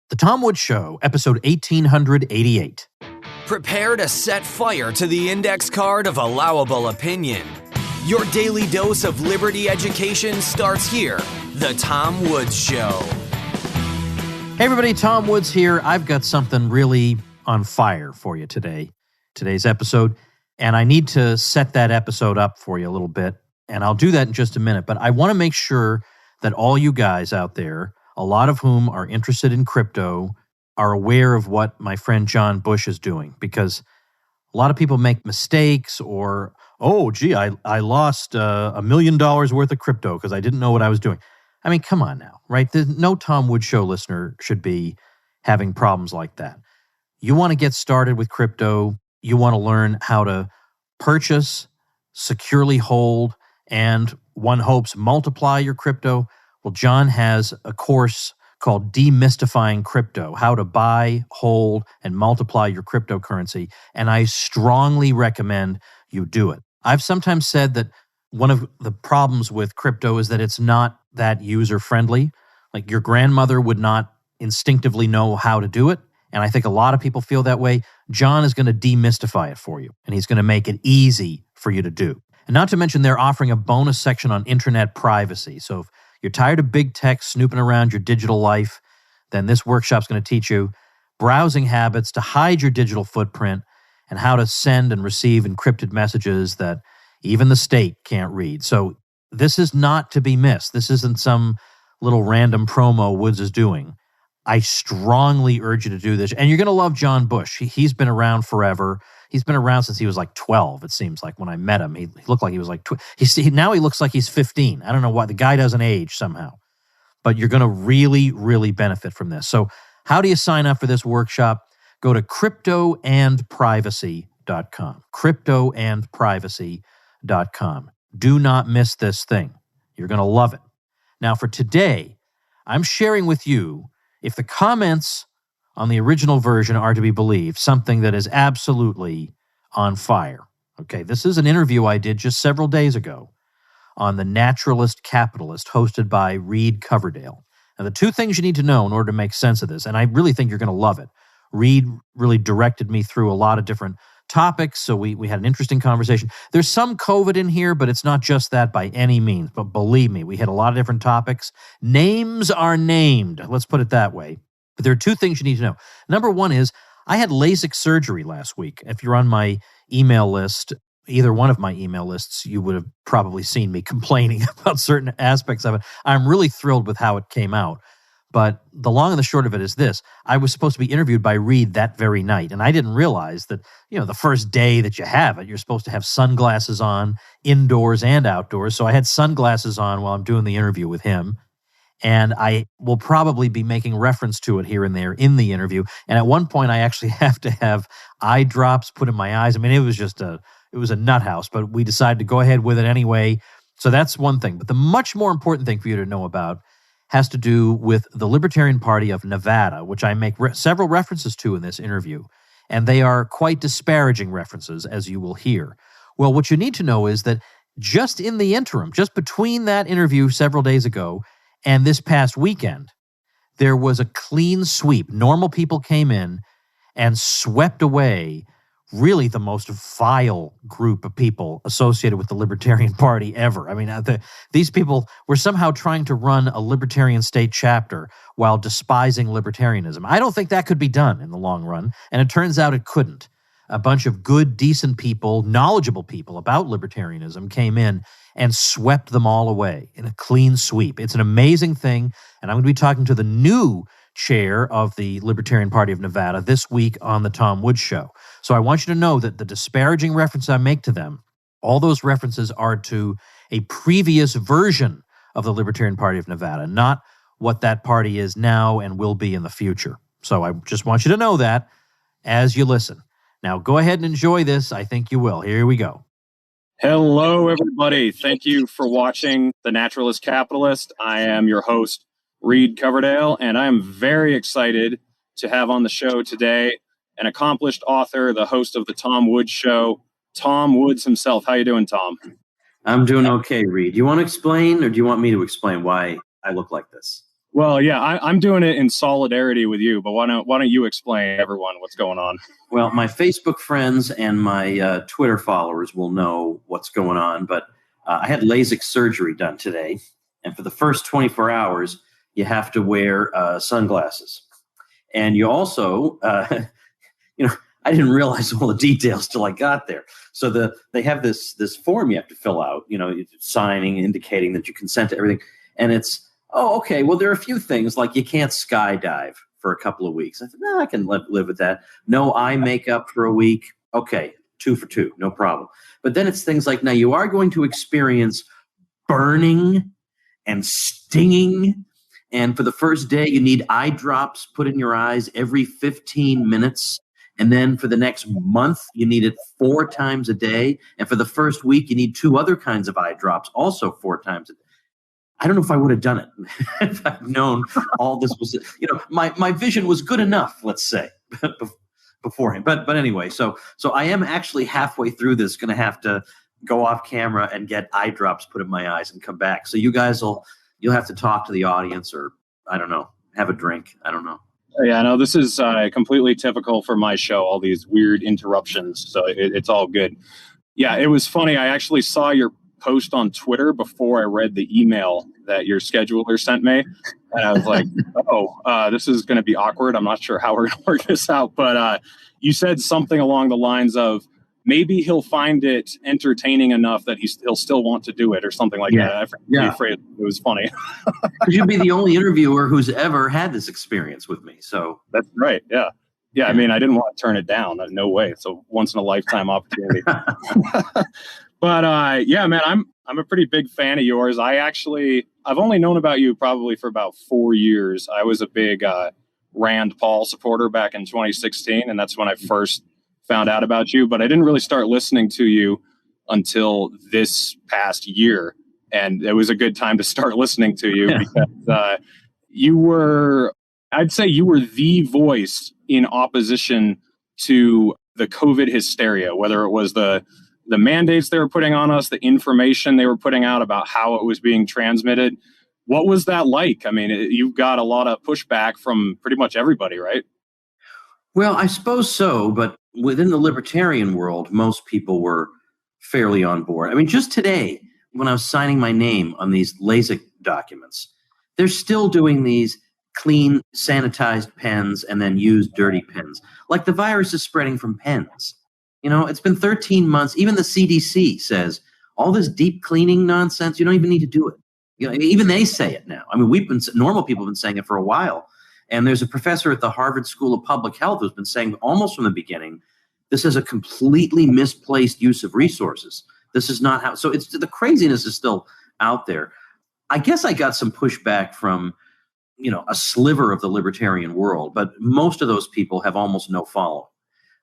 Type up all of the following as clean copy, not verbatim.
The Tom Woods Show, episode 1888. Prepare to set fire to the index card of allowable opinion. Your daily dose of liberty education starts here. The Tom Woods Show. Hey everybody, Tom Woods here. I've got something really on fire for you today's episode, and I need to set that episode up for you a little bit, and I'll do that in just a minute, but I want to make sure that all you guys out there, a lot of whom are interested in crypto, are aware of what my friend John Bush is doing, because a lot of people make mistakes or, I lost $1 million worth of crypto because I didn't know what I was doing. I mean, come on now, right? No Tom Woods Show listener should be having problems like that. You want to get started with crypto. You want to learn how to purchase, securely hold, and one hopes multiply your crypto. Well, John has a course called Demystifying Crypto, how to buy, hold, and multiply your cryptocurrency, and I strongly recommend you do it. I've sometimes said that one of the problems with crypto is that it's not that user-friendly. Like your grandmother would not instinctively know how to do it, and I think a lot of people feel that way. John is going to demystify it for you, and he's going to make it easy for you to do. And not to mention, they're offering a bonus section on internet privacy. So if you're tired of big tech snooping around your digital life, then this workshop's going to teach you browsing habits to hide your digital footprint and how to send and receive encrypted messages that even the state can't read. So this is not to be missed. This isn't some little random promo Woods is doing. I strongly urge you to do this. And you're going to love John Bush. He's been around forever. He's been around since he was like 12, it seems like. When I met him, he looked like he was like, now he looks like he's 15. I don't know why. The guy doesn't age somehow. But you're going to really, really benefit from this. So how do you sign up for this workshop? Go to cryptoandprivacy.com. Cryptoandprivacy.com. Do not miss this thing. You're going to love it. Now, for today, I'm sharing with you, if the comments on the original version are to be believed, something that is absolutely on fire. Okay, this is an interview I did just several days ago on The Naturalist Capitalist, hosted by Reed Coverdale. Now, the two things you need to know in order to make sense of this, and I really think you're going to love it. Reed really directed me through a lot of different topics, so we had an interesting conversation. There's some COVID in here, but it's not just that by any means. But believe me, we had a lot of different topics. Names are named, let's put it that way. But there are two things you need to know. Number one is, I had LASIK surgery last week. If you're on my email list, either one of my email lists, you would have probably seen me complaining about certain aspects of it. I'm really thrilled with how it came out. But the long and the short of it is this. I was supposed to be interviewed by Reed that very night, and I didn't realize that, the first day that you have it, you're supposed to have sunglasses on indoors and outdoors. So I had sunglasses on while I'm doing the interview with him. And I will probably be making reference to it here and there in the interview. And at one point, I actually have to have eye drops put in my eyes. I mean, it was a nut house, but we decided to go ahead with it anyway. So that's one thing. But the much more important thing for you to know about has to do with the Libertarian Party of Nevada, which I make several references to in this interview. And they are quite disparaging references, as you will hear. Well, what you need to know is that just in the interim, just between that interview several days ago and this past weekend, there was a clean sweep. Normal people came in and swept away really the most vile group of people associated with the Libertarian Party ever. I mean, these people were somehow trying to run a libertarian state chapter while despising libertarianism. I don't think that could be done in the long run, and it turns out it couldn't. A bunch of good, decent people, knowledgeable people about libertarianism came in and swept them all away in a clean sweep. It's an amazing thing, and I'm going to be talking to the new chair of the Libertarian Party of Nevada this week on the Tom Woods Show. So I want you to know that the disparaging reference I make to them, all those references are to a previous version of the Libertarian Party of Nevada, not what that party is now and will be in the future. So I just want you to know that as you listen. Now, go ahead and enjoy this. I think you will. Here we go. Hello, everybody. Thank you for watching The Naturalist Capitalist. I am your host, Reed Coverdale, and I am very excited to have on the show today an accomplished author, the host of The Tom Woods Show, Tom Woods himself. How you doing, Tom? I'm doing okay, Reed. Do you want to explain, or do you want me to explain why I look like this? Well, yeah, I'm doing it in solidarity with you, but why don't you explain everyone what's going on? Well, my Facebook friends and my Twitter followers will know what's going on, but I had LASIK surgery done today. And for the first 24 hours, you have to wear sunglasses. And you also, I didn't realize all the details till I got there. So they have this form you have to fill out, signing, indicating that you consent to everything. And it's, oh, okay, well, there are a few things like you can't skydive for a couple of weeks. I thought, no, I can live with that. No eye makeup for a week. Okay, 2 for 2, no problem. But then it's things like, now you are going to experience burning and stinging. And for the first day, you need eye drops put in your eyes every 15 minutes. And then for the next month, you need it 4 times a day. And for the first week, you need 2 other kinds of eye drops, also 4 times a day. I don't know if I would have done it if I'd known all this was, my vision was good enough, let's say, beforehand. But anyway, so I am actually halfway through this, going to have to go off camera and get eye drops put in my eyes and come back. So you guys you'll have to talk to the audience, or I don't know, have a drink. I don't know. Yeah, no, this is completely typical for my show, all these weird interruptions. So it's all good. Yeah, it was funny. I actually saw your post on Twitter before I read the email that your scheduler sent me. And I was like, this is going to be awkward. I'm not sure how we're going to work this out. But you said something along the lines of, maybe he'll find it entertaining enough that he'll still want to do it, or something like that. I forget the phrase. It was funny. Because you'd be the only interviewer who's ever had this experience with me. So that's right. Yeah. Yeah. I mean, I didn't want to turn it down. No way. It's a once in a lifetime opportunity. But yeah, man, I'm a pretty big fan of yours. I've only known about you probably for about 4 years. I was a big Rand Paul supporter back in 2016, and that's when I first found out about you, but I didn't really start listening to you until this past year. And it was a good time to start listening to you because I'd say you were the voice in opposition to the COVID hysteria, whether it was the mandates they were putting on us, the information they were putting out about how it was being transmitted. What was that like? I mean, you've got a lot of pushback from pretty much everybody, right? Well, I suppose so, but within the libertarian world, most people were fairly on board. I mean, just today, when I was signing my name on these LASIK documents, they're still doing these clean, sanitized pens and then use dirty pens. Like the virus is spreading from pens. It's been 13 months. Even the CDC says all this deep cleaning nonsense, you don't even need to do it. Even they say it now. I mean, normal people have been saying it for a while. And there's a professor at the Harvard School of Public Health who's been saying almost from the beginning, this is a completely misplaced use of resources. This is not how. So the craziness is still out there. I guess I got some pushback from, a sliver of the libertarian world, but most of those people have almost no following.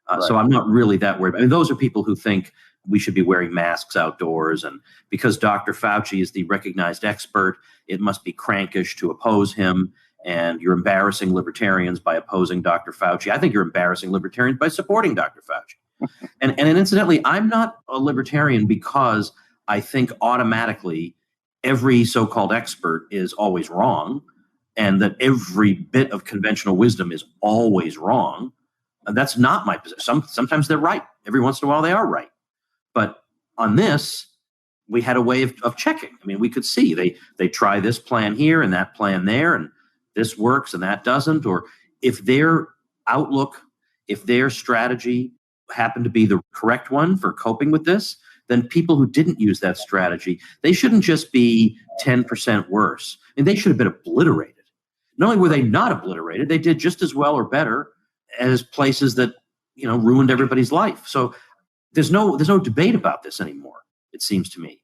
Right. So I'm not really that worried. I mean, those are people who think we should be wearing masks outdoors. And because Dr. Fauci is the recognized expert, it must be crankish to oppose him. And you're embarrassing libertarians by opposing Dr. Fauci. I think you're embarrassing libertarians by supporting Dr. Fauci. and incidentally, I'm not a libertarian because I think automatically every so-called expert is always wrong and that every bit of conventional wisdom is always wrong. And that's not my position. Sometimes they're right. Every once in a while they are right. But on this, we had a way of checking. I mean, we could see they try this plan here and that plan there, and this works and that doesn't. Or if their outlook, if their strategy happened to be the correct one for coping with this, then people who didn't use that strategy, they shouldn't just be 10% worse. And they should have been obliterated. Not only were they not obliterated, they did just as well or better as places that, ruined everybody's life. So there's no debate about this anymore, it seems to me.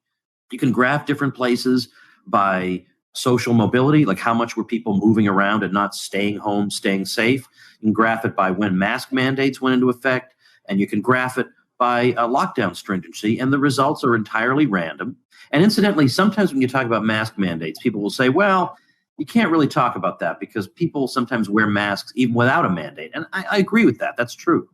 You can graph different places by social mobility, like how much were people moving around and not staying home, staying safe. You can graph it by when mask mandates went into effect, and you can graph it by lockdown stringency, and the results are entirely random. And incidentally, sometimes when you talk about mask mandates, people will say, well, you can't really talk about that because people sometimes wear masks even without a mandate. And I agree with that. That's true.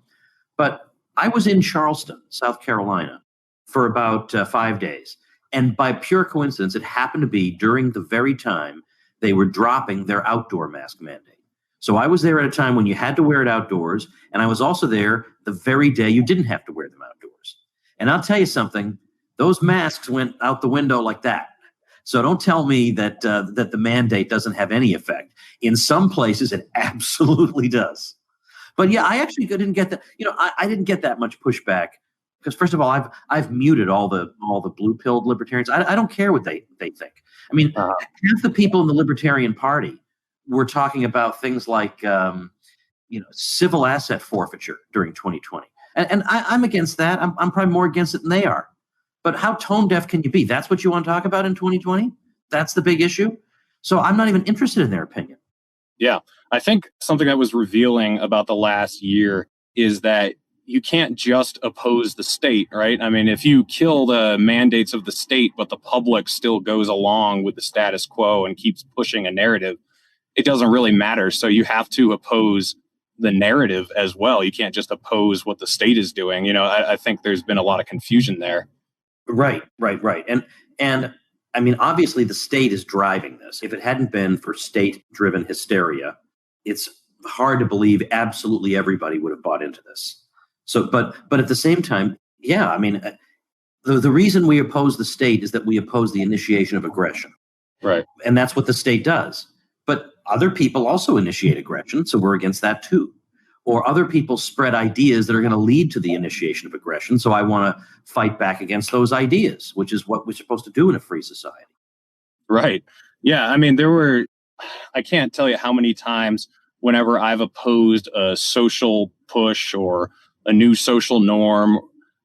But I was in Charleston, South Carolina, for about 5 days. And by pure coincidence, it happened to be during the very time they were dropping their outdoor mask mandate. So I was there at a time when you had to wear it outdoors, and I was also there the very day you didn't have to wear them outdoors. And I'll tell you something, those masks went out the window like that. So don't tell me that that the mandate doesn't have any effect. In some places, it absolutely does. But yeah, I actually didn't get that. I didn't get that much pushback because, first of all, I've muted all the blue-pilled libertarians. I don't care what they think. I mean, half the people in the Libertarian Party were talking about things like civil asset forfeiture during 2020, and I'm against that. I'm probably more against it than they are. But how tone deaf can you be? That's what you want to talk about in 2020? That's the big issue. So I'm not even interested in their opinion. Yeah, I think something that was revealing about the last year is that you can't just oppose the state, right? I mean, if you kill the mandates of the state, but the public still goes along with the status quo and keeps pushing a narrative, it doesn't really matter. So you have to oppose the narrative as well. You can't just oppose what the state is doing. I think there's been a lot of confusion there. Right. And I mean, obviously the state is driving this. If it hadn't been for state-driven hysteria, it's hard to believe absolutely everybody would have bought into this. So, but at the same time, yeah, I mean, the reason we oppose the state is that we oppose the initiation of aggression. Right. And that's what the state does. But other people also initiate aggression, so we're against that too. Or other people spread ideas that are going to lead to the initiation of aggression. So I want to fight back against those ideas, which is what we're supposed to do in a free society. Right. Yeah. I mean, I can't tell you how many times whenever I've opposed a social push or a new social norm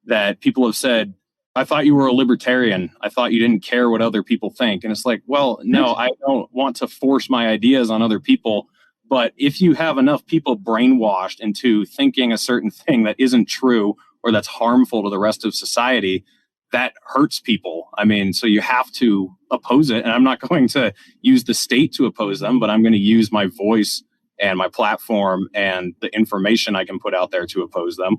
that people have said, I thought you were a libertarian. I thought you didn't care what other people think. And it's like, well, no, I don't want to force my ideas on other people. But if you have enough people brainwashed into thinking a certain thing that isn't true or that's harmful to the rest of society, that hurts people. I mean, so you have to oppose it. And I'm not going to use the state to oppose them, but I'm going to use my voice and my platform and the information I can put out there to oppose them.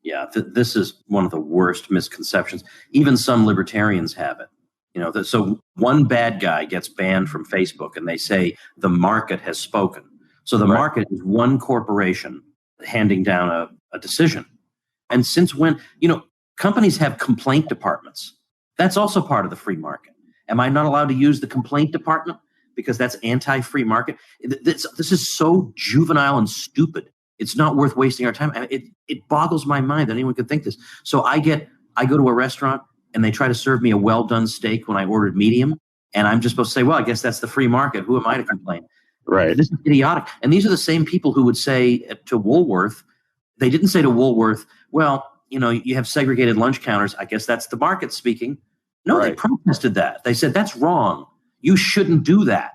Yeah, this is one of the worst misconceptions. Even some libertarians have it. So one bad guy gets banned from Facebook and they say the market has spoken. So the market is one corporation handing down a decision. And since when, companies have complaint departments. That's also part of the free market. Am I not allowed to use the complaint department because that's anti-free market? This is so juvenile and stupid. It's not worth wasting our time. I mean, it boggles my mind that anyone could think this. So I go to a restaurant and they try to serve me a well-done steak when I ordered medium. And I'm just supposed to say, well, I guess that's the free market. Who am I to complain? Right. This is idiotic. And these are the same people who would say to Woolworth, they didn't say to Woolworth, well, you have segregated lunch counters. I guess that's the market speaking. No, They protested that. They said, that's wrong. You shouldn't do that.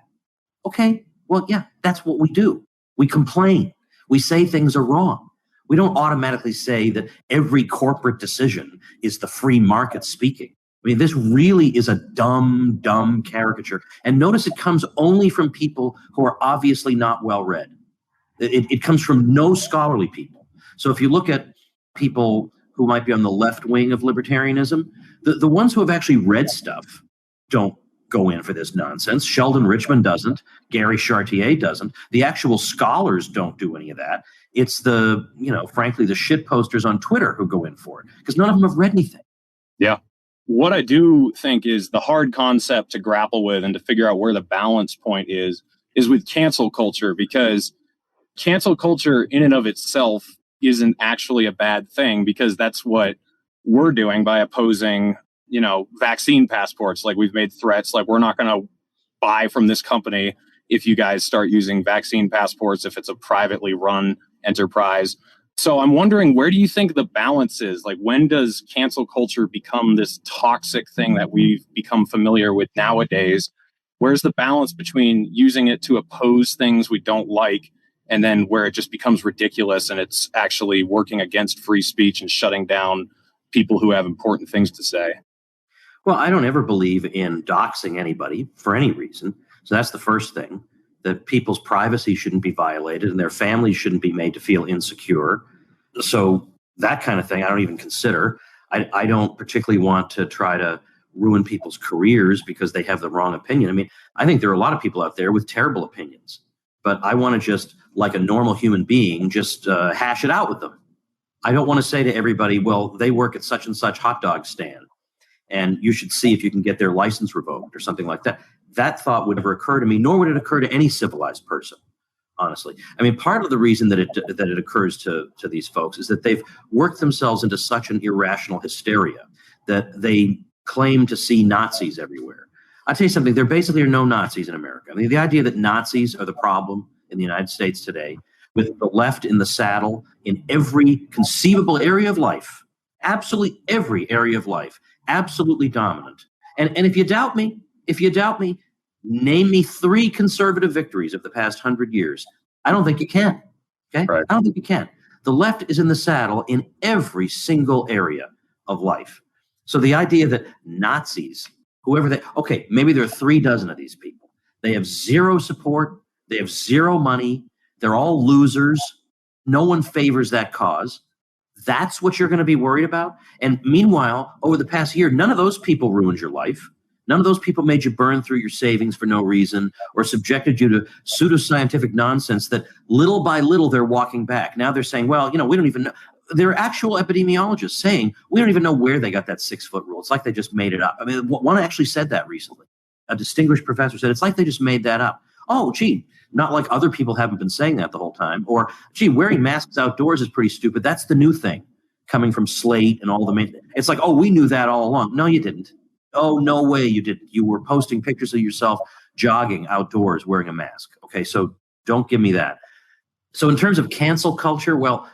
Okay, well, yeah, that's what we do. We complain. We say things are wrong. We don't automatically say that every corporate decision is the free market speaking. I mean, this really is a dumb caricature. And notice it comes only from people who are obviously not well-read. It comes from no scholarly people. So if you look at people who might be on the left wing of libertarianism, the ones who have actually read stuff don't go in for this nonsense. Sheldon Richman doesn't. Gary Chartier doesn't. The actual scholars don't do any of that. It's frankly, the shit posters on Twitter who go in for it because none of them have read anything. Yeah. What I do think is the hard concept to grapple with and to figure out where the balance point is with cancel culture, because cancel culture in and of itself isn't actually a bad thing, because that's what we're doing by opposing, vaccine passports. Like, we've made threats, like, we're not going to buy from this company if you guys start using vaccine passports, if it's a privately run enterprise. So I'm wondering, where do you think the balance is? Like, when does cancel culture become this toxic thing that we've become familiar with nowadays? Where's the balance between using it to oppose things we don't like and then where it just becomes ridiculous and it's actually working against free speech and shutting down people who have important things to say? Well, I don't ever believe in doxing anybody for any reason. So that's the first thing. That people's privacy shouldn't be violated and their families shouldn't be made to feel insecure. So that kind of thing I don't even consider. I don't particularly want to try to ruin people's careers because they have the wrong opinion. I mean, I think there are a lot of people out there with terrible opinions, but I want to just, like a normal human being, just hash it out with them. I don't want to say to everybody, well, they work at such and such hot dog stand, and you should see if you can get their license revoked or something like that. That thought would never occur to me, nor would it occur to any civilized person, honestly. I mean, part of the reason that it occurs to these folks is that they've worked themselves into such an irrational hysteria that they claim to see Nazis everywhere. I'll tell you something, there basically are no Nazis in America. I mean, the idea that Nazis are the problem in the United States today, with the left in the saddle in every conceivable area of life, absolutely every area of life, absolutely dominant. And if you doubt me, name me 3 conservative victories of the past 100 years. I don't think you can. Okay? Right. I don't think you can. The left is in the saddle in every single area of life. So the idea that Nazis, whoever they, okay, maybe there are 3 dozen of these people. They have zero support. They have zero money. They're all losers. No one favors that cause. That's what you're going to be worried about. And meanwhile, over the past year, none of those people ruined your life. None of those people made you burn through your savings for no reason or subjected you to pseudoscientific nonsense that little by little they're walking back. Now they're saying, well, we don't even know. There are actual epidemiologists saying we don't even know where they got that 6-foot rule. It's like they just made it up. I mean, one actually said that recently. A distinguished professor said, it's like they just made that up. Oh, gee, not like other people haven't been saying that the whole time. Or, gee, wearing masks outdoors is pretty stupid. That's the new thing coming from Slate and all the main. It's like, oh, we knew that all along. No, you didn't. Oh, no way you didn't. You were posting pictures of yourself jogging outdoors wearing a mask. Okay, so don't give me that. So in terms of cancel culture, well,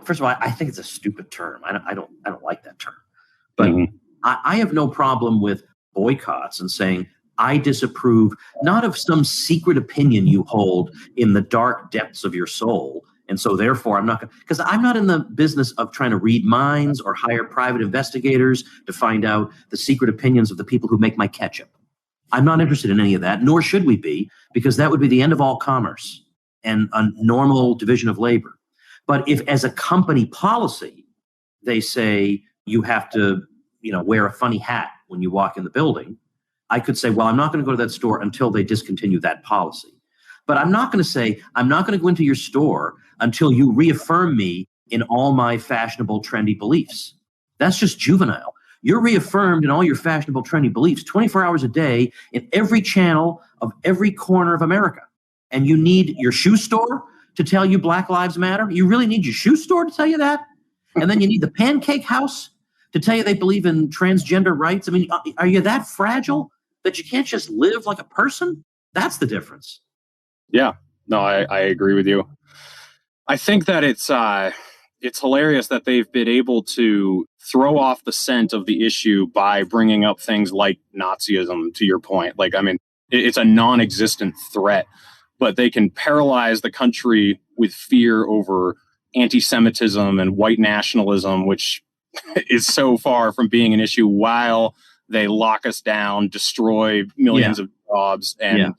first of all, I think it's a stupid term. I don't like that term. But I have no problem with boycotts and saying, I disapprove, not of some secret opinion you hold in the dark depths of your soul. And so therefore, I'm not going to, because I'm not in the business of trying to read minds or hire private investigators to find out the secret opinions of the people who make my ketchup. I'm not interested in any of that, nor should we be, because that would be the end of all commerce and a normal division of labor. But if as a company policy, they say you have to, wear a funny hat when you walk in the building, I could say, well, I'm not going to go to that store until they discontinue that policy. But I'm not going to say, I'm not going to go into your store until you reaffirm me in all my fashionable, trendy beliefs. That's just juvenile. You're reaffirmed in all your fashionable, trendy beliefs 24 hours a day in every channel of every corner of America. And you need your shoe store to tell you Black Lives Matter? You really need your shoe store to tell you that? And then you need the Pancake House to tell you they believe in transgender rights? I mean, are you that fragile that you can't just live like a person? That's the difference. Yeah, no, I agree with you. I think that it's hilarious that they've been able to throw off the scent of the issue by bringing up things like Nazism, to your point. Like, I mean, it's a non-existent threat, but they can paralyze the country with fear over anti-Semitism and white nationalism, which is so far from being an issue, while they lock us down, destroy millions of jobs, and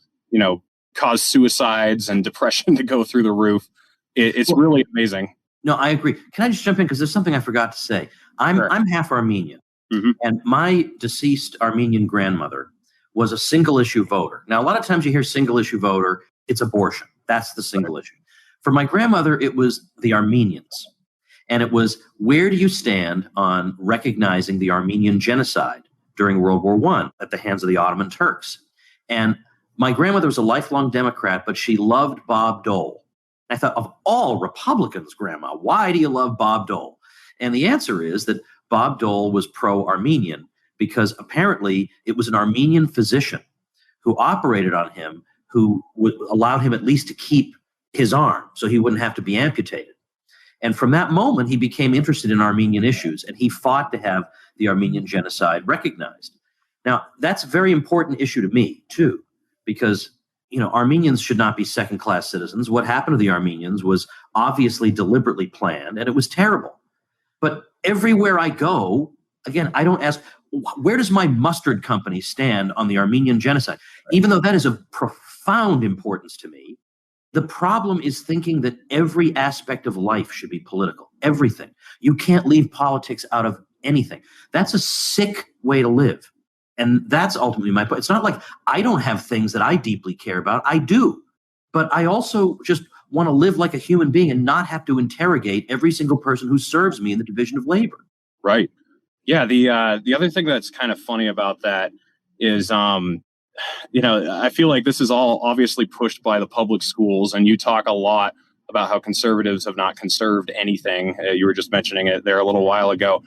cause suicides and depression to go through the roof. It's really amazing. No, I agree. Can I just jump in? Because there's something I forgot to say. I'm half Armenian, and my deceased Armenian grandmother was a single issue voter. Now, a lot of times you hear single issue voter, it's abortion. That's the single issue. For my grandmother, it was the Armenians. And it was, where do you stand on recognizing the Armenian genocide during World War I at the hands of the Ottoman Turks? And my grandmother was a lifelong Democrat, but she loved Bob Dole. I thought, of all Republicans, Grandma, why do you love Bob Dole? And the answer is that Bob Dole was pro-Armenian because apparently it was an Armenian physician who operated on him who allowed him at least to keep his arm so he wouldn't have to be amputated. And from that moment, he became interested in Armenian issues, and he fought to have the Armenian genocide recognized. Now, that's a very important issue to me, too, because Armenians should not be second-class citizens. What happened to the Armenians was obviously deliberately planned, and it was terrible. But everywhere I go, again, I don't ask, where does my mustard company stand on the Armenian genocide? Even though that is of profound importance to me, the problem is thinking that every aspect of life should be political. Everything. You can't leave politics out of anything. That's a sick way to live. And that's ultimately my point. It's not like I don't have things that I deeply care about. I do. But I also just want to live like a human being and not have to interrogate every single person who serves me in the division of labor. Right. Yeah. The other thing that's kind of funny about that is, I feel like this is all obviously pushed by the public schools, and you talk a lot about how conservatives have not conserved anything. You were just mentioning it there a little while ago.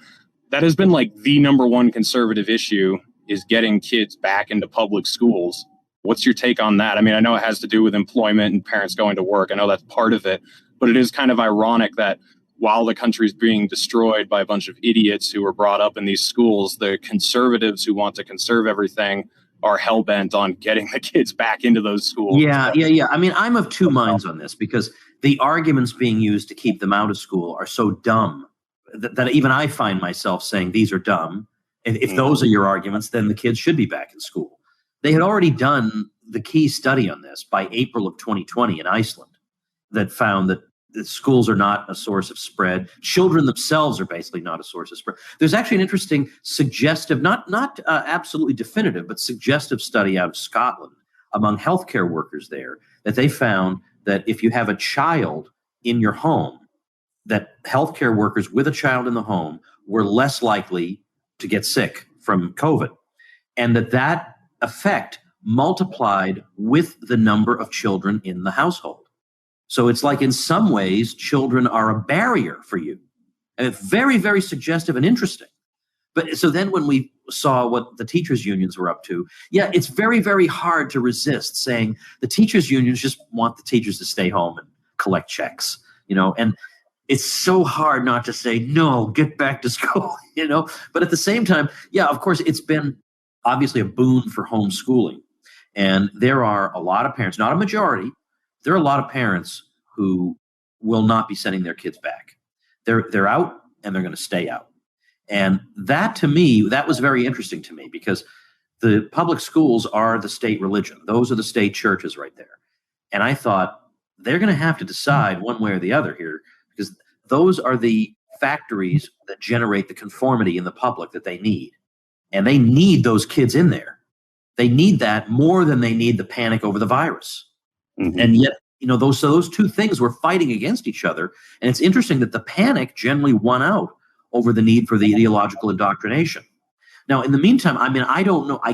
That has been like the number one conservative issue, is getting kids back into public schools. What's your take on that? I mean, I know it has to do with employment and parents going to work. I know that's part of it, but it is kind of ironic that while the country's being destroyed by a bunch of idiots who were brought up in these schools, the conservatives who want to conserve everything are hell-bent on getting the kids back into those schools. Yeah. I mean, I'm of two minds on this, because the arguments being used to keep them out of school are so dumb that even I find myself saying these are dumb. If those are your arguments, then the kids should be back in school. They had already done the key study on this by April of 2020 in Iceland that found that the schools are not a source of spread. Children themselves are basically not a source of spread. There's actually an interesting suggestive, not absolutely definitive, but suggestive study out of Scotland among healthcare workers there, that they found that if you have a child in your home, that healthcare workers with a child in the home were less likely to get sick from COVID, and that effect multiplied with the number of children in the household. So it's like, in some ways, children are a barrier for you. And it's very, very suggestive and interesting. But so then when we saw what the teachers' unions were up to, yeah, it's very, very hard to resist saying the teachers' unions just want the teachers to stay home and collect checks, and it's so hard not to say, no, get back to school, But at the same time, yeah, of course, it's been obviously a boon for homeschooling. And there are a lot of parents, not a majority, there are a lot of parents who will not be sending their kids back. They're out, and they're going to stay out. And that, to me, that was very interesting to me, because the public schools are the state religion. Those are the state churches right there. And I thought, they're going to have to decide one way or the other here, because those are the factories that generate the conformity in the public that they need. And they need those kids in there. They need that more than they need the panic over the virus. Mm-hmm. And yet, those two things were fighting against each other. And it's interesting that the panic generally won out over the need for the ideological indoctrination. Now, in the meantime, I mean, I don't know. I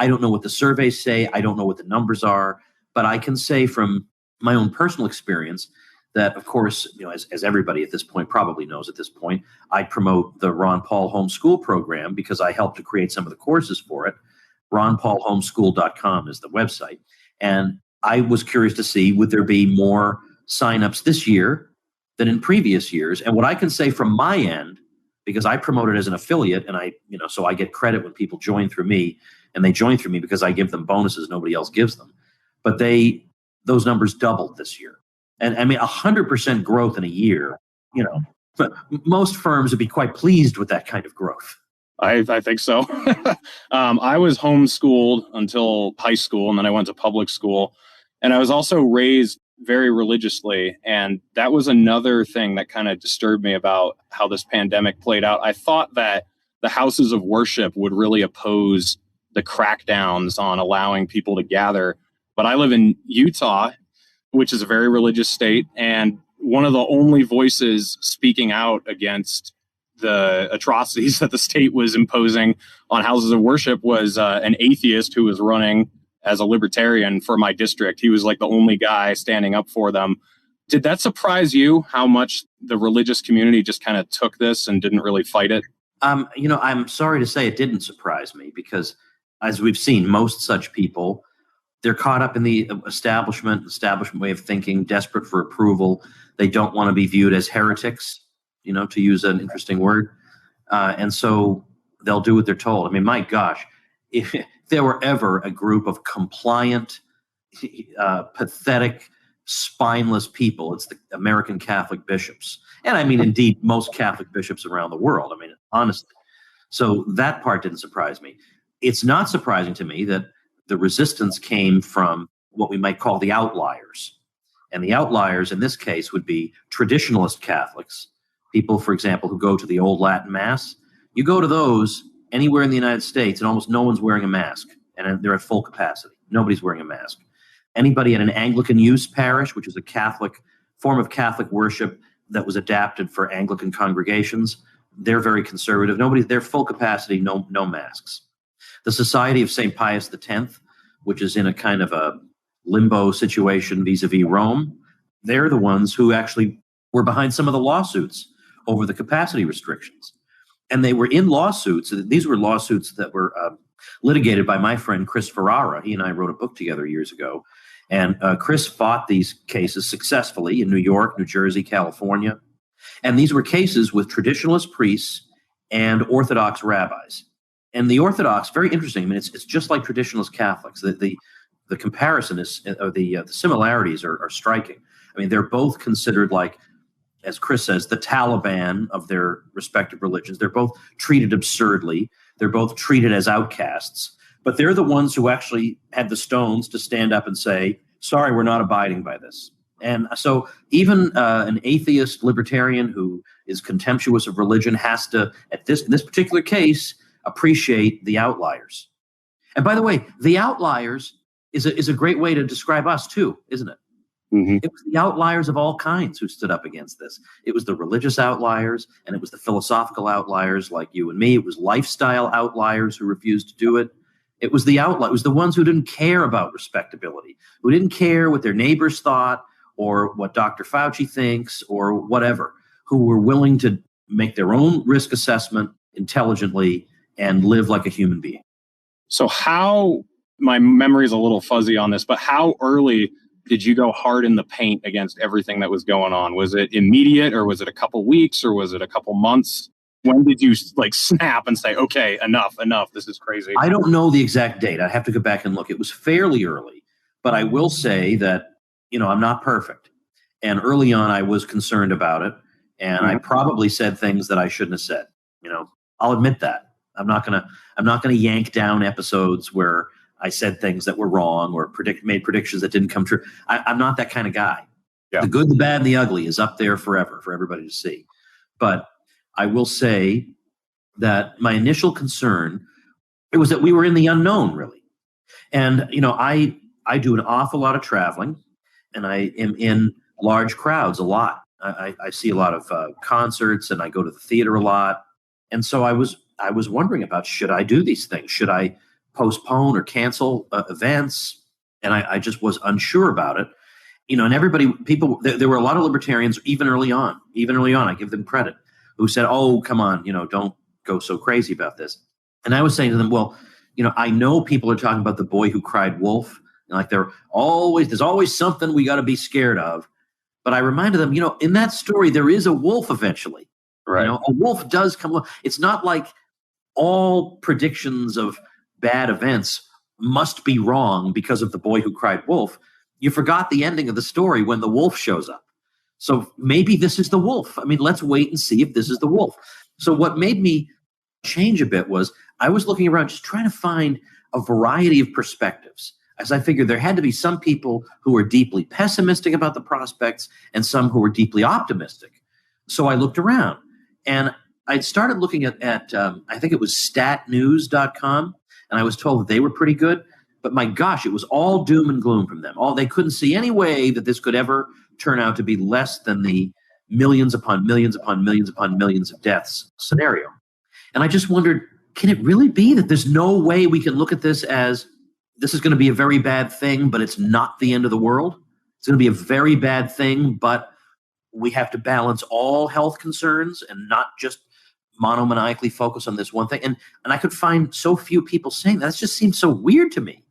don't know what the surveys say. I don't know what the numbers are. But I can say from my own personal experience that, of course, as everybody at this point probably knows at this point, I promote the Ron Paul Homeschool Program because I helped to create some of the courses for it. RonPaulHomeschool.com is the website. And I was curious to see, would there be more signups this year than in previous years? And what I can say from my end, because I promote it as an affiliate, and so I get credit when people join through me, and they join through me because I give them bonuses nobody else gives them. But those numbers doubled this year. And I mean, 100% growth in a year, but most firms would be quite pleased with that kind of growth. I think so. I was homeschooled until high school, and then I went to public school. And I was also raised very religiously. And that was another thing that kind of disturbed me about how this pandemic played out. I thought that the houses of worship would really oppose the crackdowns on allowing people to gather. But I live in Utah, which is a very religious state. And one of the only voices speaking out against the atrocities that the state was imposing on houses of worship was an atheist who was running as a libertarian for my district. He was like the only guy standing up for them. Did that surprise you, how much the religious community just kind of took this and didn't really fight it? I'm sorry to say it didn't surprise me, because as we've seen, most such people, they're caught up in the establishment way of thinking, desperate for approval. They don't want to be viewed as heretics, to use an interesting word. And so they'll do what they're told. I mean, my gosh, if there were ever a group of compliant, pathetic, spineless people, it's the American Catholic bishops. And I mean, indeed, most Catholic bishops around the world. I mean, honestly. So that part didn't surprise me. It's not surprising to me that the resistance came from what we might call the outliers. And the outliers in this case would be traditionalist Catholics, People, for example, who go to the old Latin Mass, you go to those anywhere in the United States and almost no one's wearing a mask, and they're at full capacity. Nobody's wearing a mask. Anybody at an Anglican use parish, which is a Catholic form of Catholic worship that was adapted for Anglican congregations, they're very conservative. They're full capacity, no masks. The Society of St. Pius X, which is in a kind of a limbo situation vis-a-vis Rome, they're the ones who actually were behind some of the lawsuits over the capacity restrictions. And they were in lawsuits. These were lawsuits that were litigated by my friend Chris Ferrara. He and I wrote a book together years ago. And Chris fought these cases successfully in New York, New Jersey, California. And these were cases with traditionalist priests and Orthodox rabbis. And the Orthodox, very interesting. I mean, it's just like traditionalist Catholics. The comparison is, or the similarities are striking. I mean, they're both considered, like, as Chris says, the Taliban of their respective religions. They're both treated absurdly. They're both treated as outcasts. But they're the ones who actually had the stones to stand up and say, sorry, we're not abiding by this. And so even an atheist libertarian who is contemptuous of religion has to, in this particular case, appreciate the outliers. And by the way, the outliers is a great way to describe us too, isn't it? Mm-hmm. It was the outliers of all kinds who stood up against this. It was the religious outliers, and it was the philosophical outliers like you and me. It was lifestyle outliers who refused to do it. It was the outliers. It was the ones who didn't care about respectability, who didn't care what their neighbors thought or what Dr. Fauci thinks or whatever, who were willing to make their own risk assessment intelligently and live like a human being. So my memory is a little fuzzy on this, but how early did you go hard in the paint against everything that was going on? Was it immediate, or was it a couple weeks, or was it a couple months? When did you snap and say, okay, enough, this is crazy? I don't know the exact date. I have to go back and look. It was fairly early, but I will say that, I'm not perfect. And early on, I was concerned about it. And I probably said things that I shouldn't have said. I'll admit that. I'm not gonna yank down episodes where I said things that were wrong or made predictions that didn't come true. I'm not that kind of guy. Yeah. The good, the bad, and the ugly is up there forever for everybody to see. But I will say that my initial concern, it was that we were in the unknown, really. And, I do an awful lot of traveling, and I am in large crowds a lot. I see a lot of concerts, and I go to the theater a lot. And so I was wondering about, should I do these things? Should I postpone or cancel events? And I just was unsure about it. And there were a lot of libertarians, even early on, I give them credit, who said, oh, come on, don't go so crazy about this. And I was saying to them, well, I know people are talking about the boy who cried wolf. And there's always something we got to be scared of. But I reminded them, in that story, there is a wolf eventually. Right. A wolf does come along. It's not like all predictions of bad events must be wrong because of the boy who cried wolf. You forgot the ending of the story when the wolf shows up. So maybe this is the wolf. I mean, let's wait and see if this is the wolf. So what made me change a bit was I was looking around just trying to find a variety of perspectives, as I figured there had to be some people who were deeply pessimistic about the prospects and some who were deeply optimistic. So I looked around, and I'd started looking at I think it was statnews.com, and I was told that they were pretty good. But my gosh, it was all doom and gloom from them. They couldn't see any way that this could ever turn out to be less than the millions upon millions upon millions upon millions of deaths scenario. And I just wondered, can it really be that there's no way we can look at this as this is going to be a very bad thing, but it's not the end of the world? It's going to be a very bad thing, but we have to balance all health concerns and not just monomaniacally focus on this one thing. And I could find so few people saying that. It just seems so weird to me.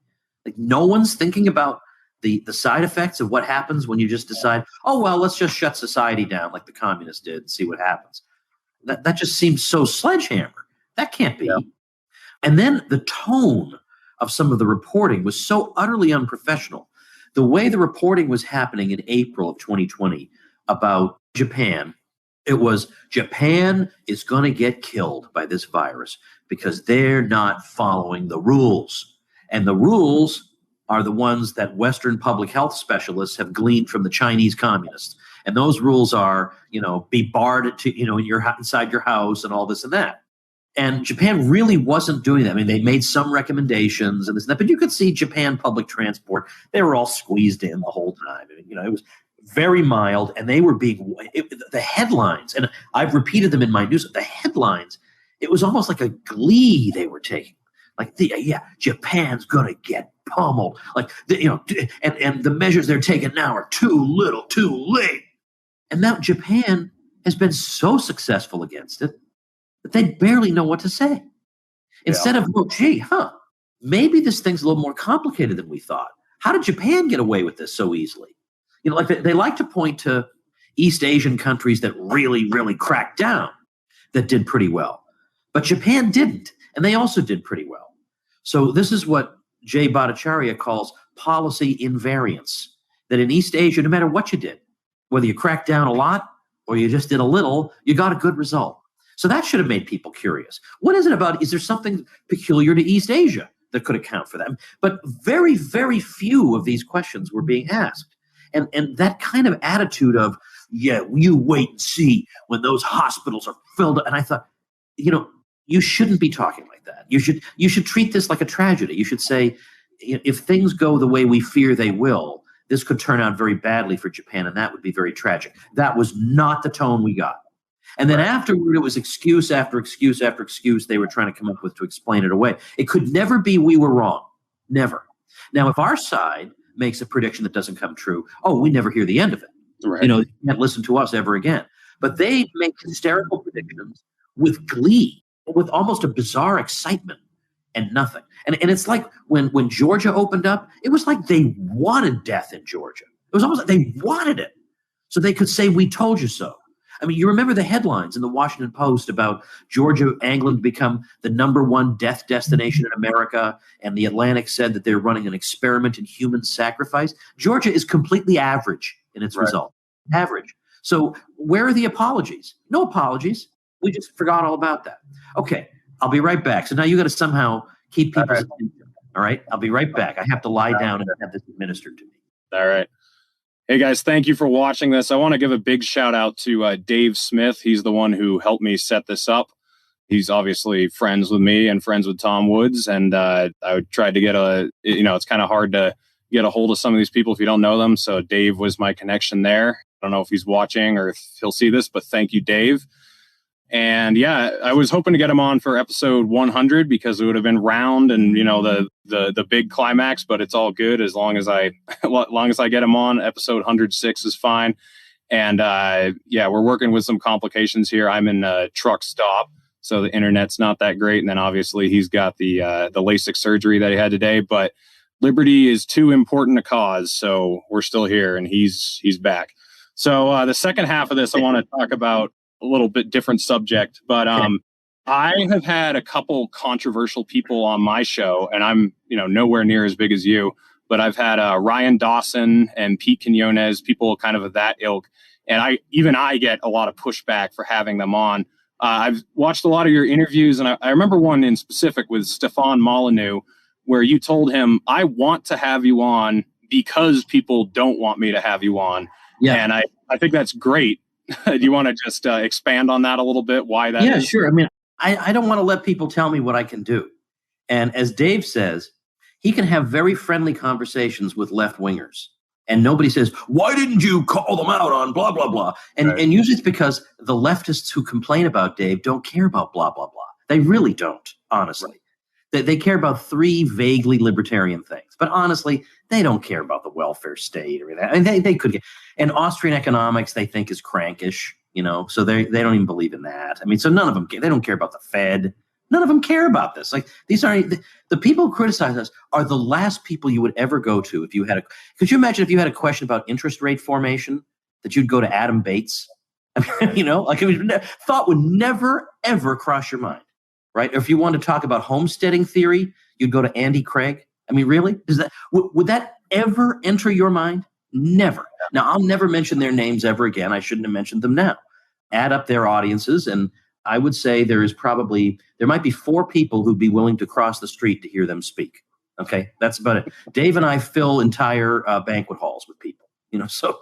No one's thinking about the side effects of what happens when you just decide, oh, well, let's just shut society down like the communists did and see what happens. That just seems so sledgehammer. That can't be. Yeah. And then the tone of some of the reporting was so utterly unprofessional. The way the reporting was happening in April of 2020 about Japan, it was Japan is going to get killed by this virus because they're not following the rules. And the rules are the ones that Western public health specialists have gleaned from the Chinese communists. And those rules are, be barred to, inside your house and all this and that. And Japan really wasn't doing that. I mean, they made some recommendations and this and that, but you could see Japan public transport, they were all squeezed in the whole time. I mean, it was very mild, and they were the headlines, and I've repeated them in my news, the headlines, it was almost like a glee they were taking. Like, Japan's going to get pummeled. Like, and the measures they're taking now are too little, too late. And now Japan has been so successful against it that they barely know what to say. Instead of, maybe this thing's a little more complicated than we thought. How did Japan get away with this so easily? Like they like to point to East Asian countries that really, really cracked down that did pretty well. But Japan didn't, and they also did pretty well. So this is what Jay Bhattacharya calls policy invariance, that in East Asia, no matter what you did, whether you cracked down a lot or you just did a little, you got a good result. So that should have made people curious. What is it about? Is there something peculiar to East Asia that could account for that? But very, very few of these questions were being asked. And that kind of attitude of, you wait and see when those hospitals are filled up. And I thought, you shouldn't be talking like that. You should treat this like a tragedy. You should say, if things go the way we fear they will, this could turn out very badly for Japan, and that would be very tragic. That was not the tone we got. And then afterward, it was excuse after excuse after excuse they were trying to come up with to explain it away. It could never be we were wrong. Never. Now, if our side makes a prediction that doesn't come true, we never hear the end of it. Right. You can't listen to us ever again. But they make hysterical predictions with glee, with almost a bizarre excitement and nothing. And it's like when Georgia opened up, it was like they wanted death in Georgia. It was almost like they wanted it so they could say, we told you so. I mean, you remember the headlines in the Washington Post about Georgia angling to become the #1 death destination in America, and the Atlantic said that they're running an experiment in human sacrifice. Georgia is completely average in its result. Average. So where are the apologies? No apologies. We just forgot all about that. Okay, I'll be right back. So now you got to somehow keep people's attention. All right, I'll be right back. I have to lie down and have this administered to me. All right. Hey guys, thank you for watching this. I want to give a big shout out to Dave Smith. He's the one who helped me set this up. He's obviously friends with me and friends with Tom Woods. And I tried to get it's kind of hard to get a hold of some of these people if you don't know them. So Dave was my connection there. I don't know if he's watching or if he'll see this, but thank you, Dave. And I was hoping to get him on for episode 100 because it would have been round and, the big climax, but it's all good as long as I get him on. Episode 106 is fine. And we're working with some complications here. I'm in a truck stop, so the internet's not that great. And then obviously he's got the LASIK surgery that he had today, but liberty is too important a cause. So we're still here and he's back. So the second half of this, I want to talk about a little bit different subject, but I have had a couple controversial people on my show, and I'm nowhere near as big as you, but I've had Ryan Dawson and Pete Quinones, people kind of that ilk, and I get a lot of pushback for having them on. I've watched a lot of your interviews, and I remember one in specific with Stefan Molyneux, where you told him, I want to have you on because people don't want me to have you on. Yeah. And I think that's great. Do you want to just expand on that a little bit? Why that is? Yeah, sure. I mean, I don't want to let people tell me what I can do. And as Dave says, he can have very friendly conversations with left-wingers. And nobody says, why didn't you call them out on blah, blah, blah? And usually it's because the leftists who complain about Dave don't care about blah, blah, blah. They really don't, honestly. They care about 3 vaguely libertarian things. But honestly, they don't care about the welfare state or that. I mean, they could get. And Austrian economics, they think is crankish, so they don't even believe in that. I mean, so none of them, they don't care about the Fed. None of them care about this. Like, these aren't, the people who criticize us are the last people you would ever go to if you had could you imagine if you had a question about interest rate formation that you'd go to Adam Bates? I mean, thought would never, ever cross your mind. Right? Or if you want to talk about homesteading theory, you'd go to Andy Craig. I mean, really? Would that ever enter your mind? Never. Now, I'll never mention their names ever again. I shouldn't have mentioned them now. Add up their audiences, and I would say there might be 4 people who'd be willing to cross the street to hear them speak. Okay? That's about it. Dave and I fill entire banquet halls with people. So,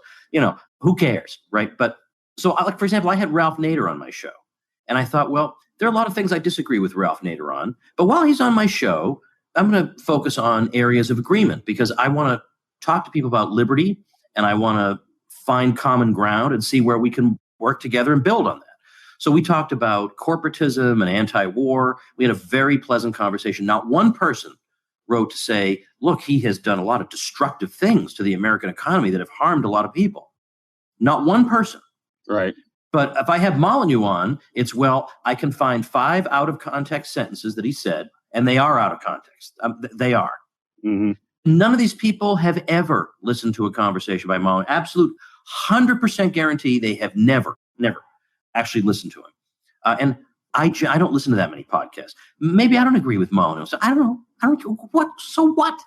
who cares, right? But so, like, for example, I had Ralph Nader on my show, and I thought, well, there are a lot of things I disagree with Ralph Nader on, but while he's on my show, I'm going to focus on areas of agreement because I want to talk to people about liberty, and I want to find common ground and see where we can work together and build on that. So we talked about corporatism and anti-war. We had a very pleasant conversation. Not one person wrote to say, look, he has done a lot of destructive things to the American economy that have harmed a lot of people. Not one person. Right. But if I have Molyneux on, it's, well, I can find 5 out of context sentences that he said, and they are out of context. They are. Mm-hmm. None of these people have ever listened to a conversation by Molyneux. Absolute 100% guarantee they have never actually listened to him. And I don't listen to that many podcasts. Maybe I don't agree with Molyneux. So I don't know. What? So what?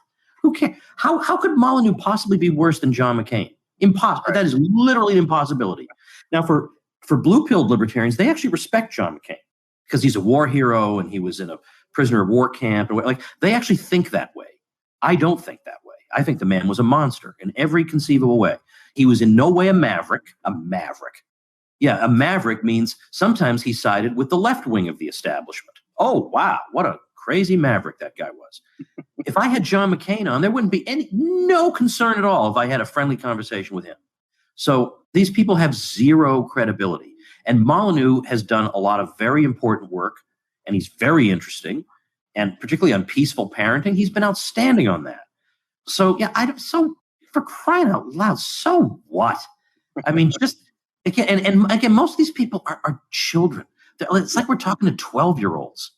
Who cares? How could Molyneux possibly be worse than John McCain? Impossible. Right. That is literally an impossibility. Now, for blue-pilled libertarians, they actually respect John McCain because he's a war hero and he was in a prisoner of war camp. And like, they actually think that way. I don't think that way. I think the man was a monster in every conceivable way. He was in no way a maverick. A maverick. Yeah, a maverick means sometimes he sided with the left wing of the establishment. Oh, wow. What a crazy maverick that guy was. If I had John McCain on, there wouldn't be no concern at all if I had a friendly conversation with him. So these people have zero credibility. And Molyneux has done a lot of very important work, and he's very interesting, and particularly on peaceful parenting. He's been outstanding on that. So, yeah, so for crying out loud, so what? I mean, just, again, and again, most of these people are children. It's like we're talking to 12-year-olds.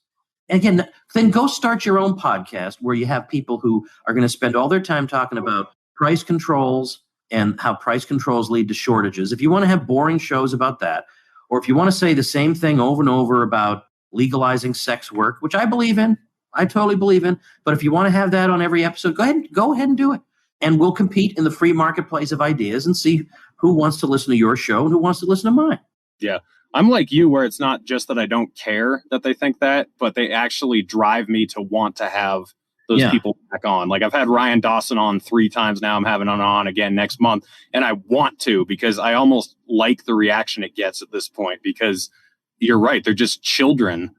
And again, then go start your own podcast where you have people who are going to spend all their time talking about price controls and how price controls lead to shortages. If you want to have boring shows about that, or if you want to say the same thing over and over about legalizing sex work, which I believe in, I totally believe in, but if you want to have that on every episode, go ahead and do it. And we'll compete in the free marketplace of ideas and see who wants to listen to your show and who wants to listen to mine. Yeah. I'm like you, where it's not just that I don't care that they think that, but they actually drive me to want to have those people back on. Like, I've had Ryan Dawson on 3 times now. I'm having him on again next month. And I want to, because I almost like the reaction it gets at this point, because you're right. They're just children.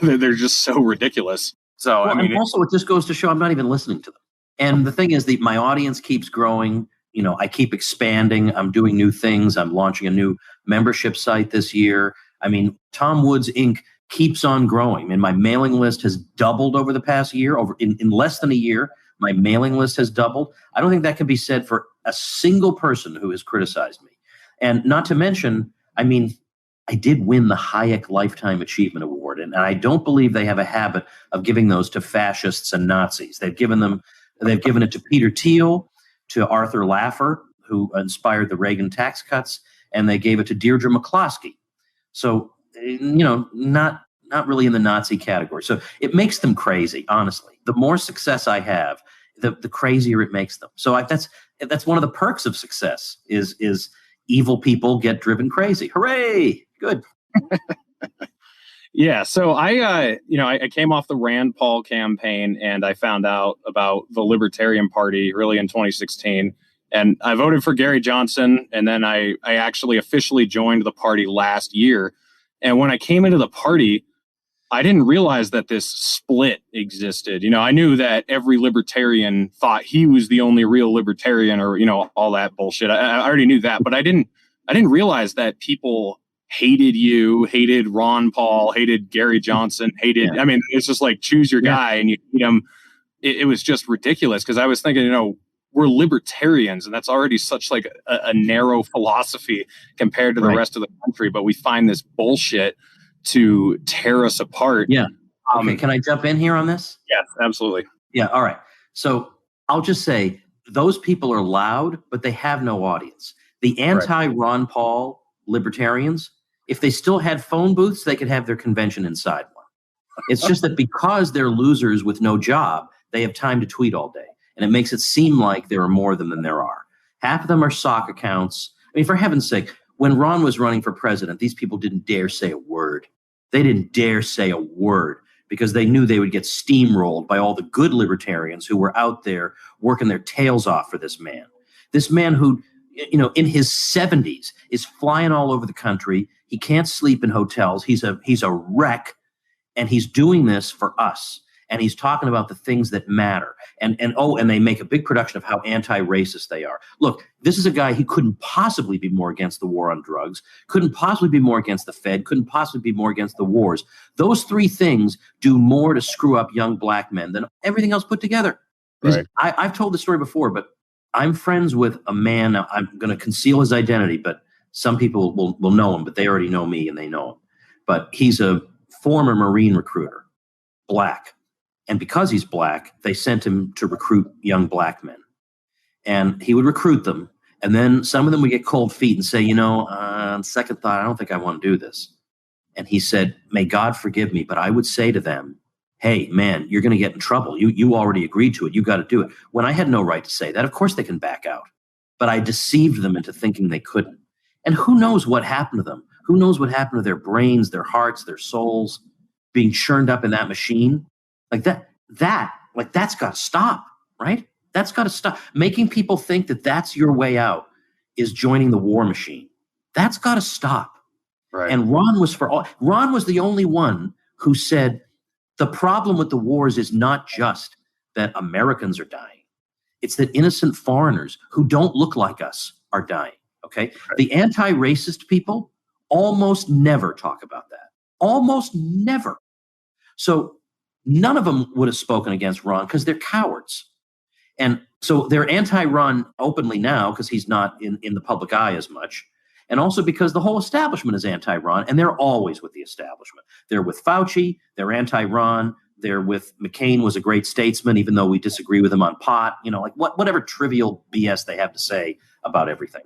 They're just so ridiculous. So, well, I mean, also it just goes to show I'm not even listening to them. And the thing is, my audience keeps growing. You know, I keep expanding. I'm doing new things. I'm launching a new membership site this year. I mean, Tom Woods Inc. keeps on growing. And my mailing list has doubled over the past year. In less than a year, my mailing list has doubled. I don't think that can be said for a single person who has criticized me. And not to mention, I mean, I did win the Hayek Lifetime Achievement Award. And I don't believe they have a habit of giving those to fascists and Nazis. They've given it to Peter Thiel, to Arthur Laffer, who inspired the Reagan tax cuts, and they gave it to Deirdre McCloskey. So, you know, not really in the Nazi category. So it makes them crazy, honestly. The more success I have, the crazier it makes them. So that's one of the perks of success is evil people get driven crazy. Hooray! Good. Yeah. So I came off the Rand Paul campaign, and I found out about the Libertarian Party really in 2016. And I voted for Gary Johnson. And then I actually officially joined the party last year. And when I came into the party, I didn't realize that this split existed. You know, I knew that every libertarian thought he was the only real libertarian, or, you know, all that bullshit. I already knew that, but I didn't realize that people hated you, hated Ron Paul, hated Gary Johnson, hated. Yeah. I mean, it's just like, choose your guy and you hate him. It was just ridiculous, because I was thinking, you know, we're libertarians, and that's already such like a narrow philosophy compared to the rest of the country. But we find this bullshit to tear us apart. Yeah. Okay. Can I jump in here on this? Yes, absolutely. Yeah. All right. So I'll just say those people are loud, but they have no audience. The anti-Ron Paul libertarians, if they still had phone booths, they could have their convention inside one. It's just that because they're losers with no job, they have time to tweet all day. And it makes it seem like there are more of them than there are. Half of them are sock accounts. I mean, for heaven's sake, when Ron was running for president, these people didn't dare say a word. They didn't dare say a word because they knew they would get steamrolled by all the good libertarians who were out there working their tails off for this man. This man who, in his 70s, is flying all over the country. He can't sleep in hotels. He's a wreck, and he's doing this for us. And he's talking about the things that matter. And they make a big production of how anti-racist they are. Look, this is a guy who couldn't possibly be more against the war on drugs, couldn't possibly be more against the Fed, couldn't possibly be more against the wars. Those three things do more to screw up young black men than everything else put together. Right. I've told the story before, but I'm friends with a man. Now, I'm going to conceal his identity, but some people will know him, but they already know me and they know him. But he's a former Marine recruiter, black. And because he's black, they sent him to recruit young black men. And he would recruit them. And then some of them would get cold feet and say, on second thought, I don't think I want to do this. And he said, may God forgive me, but I would say to them, hey, man, you're going to get in trouble. You already agreed to it. You got to do it. When I had no right to say that, of course they can back out. But I deceived them into thinking they couldn't. And who knows what happened to them? Who knows what happened to their brains, their hearts, their souls being churned up in that machine? Like that's got to stop, right? That's got to stop. Making people think that that's your way out is joining the war machine. That's got to stop. Right. And Ron was the only one who said the problem with the wars is not just that Americans are dying. It's that innocent foreigners who don't look like us are dying. Okay. Right. The anti-racist people almost never talk about that. Almost never. So none of them would have spoken against Ron because they're cowards. And so they're anti-Ron openly now because he's not in the public eye as much. And also because the whole establishment is anti-Ron, and they're always with the establishment. They're with Fauci, they're anti-Ron, they're with McCain was a great statesman, even though we disagree with him on pot, whatever trivial BS they have to say about everything.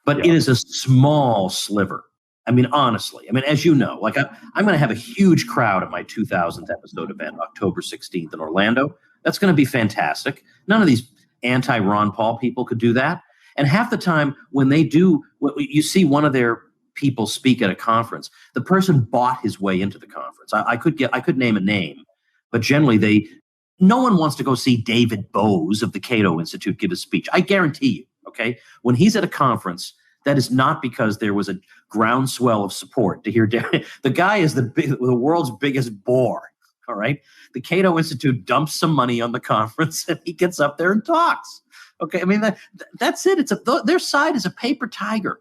But It is a small sliver. I mean, honestly, as you know, I'm going to have a huge crowd at my 2000th episode event, October 16th in Orlando. That's going to be fantastic. None of these anti-Ron Paul people could do that. And half the time when they do, you see one of their people speak at a conference, the person bought his way into the conference. I could name a name, but generally no one wants to go see David Bose of the Cato Institute give a speech. I guarantee you, okay? When he's at a conference, that is not because there was a groundswell of support to hear. The guy is the world's biggest bore. All right. The Cato Institute dumps some money on the conference and he gets up there and talks. Okay. That's it. Their side is a paper tiger.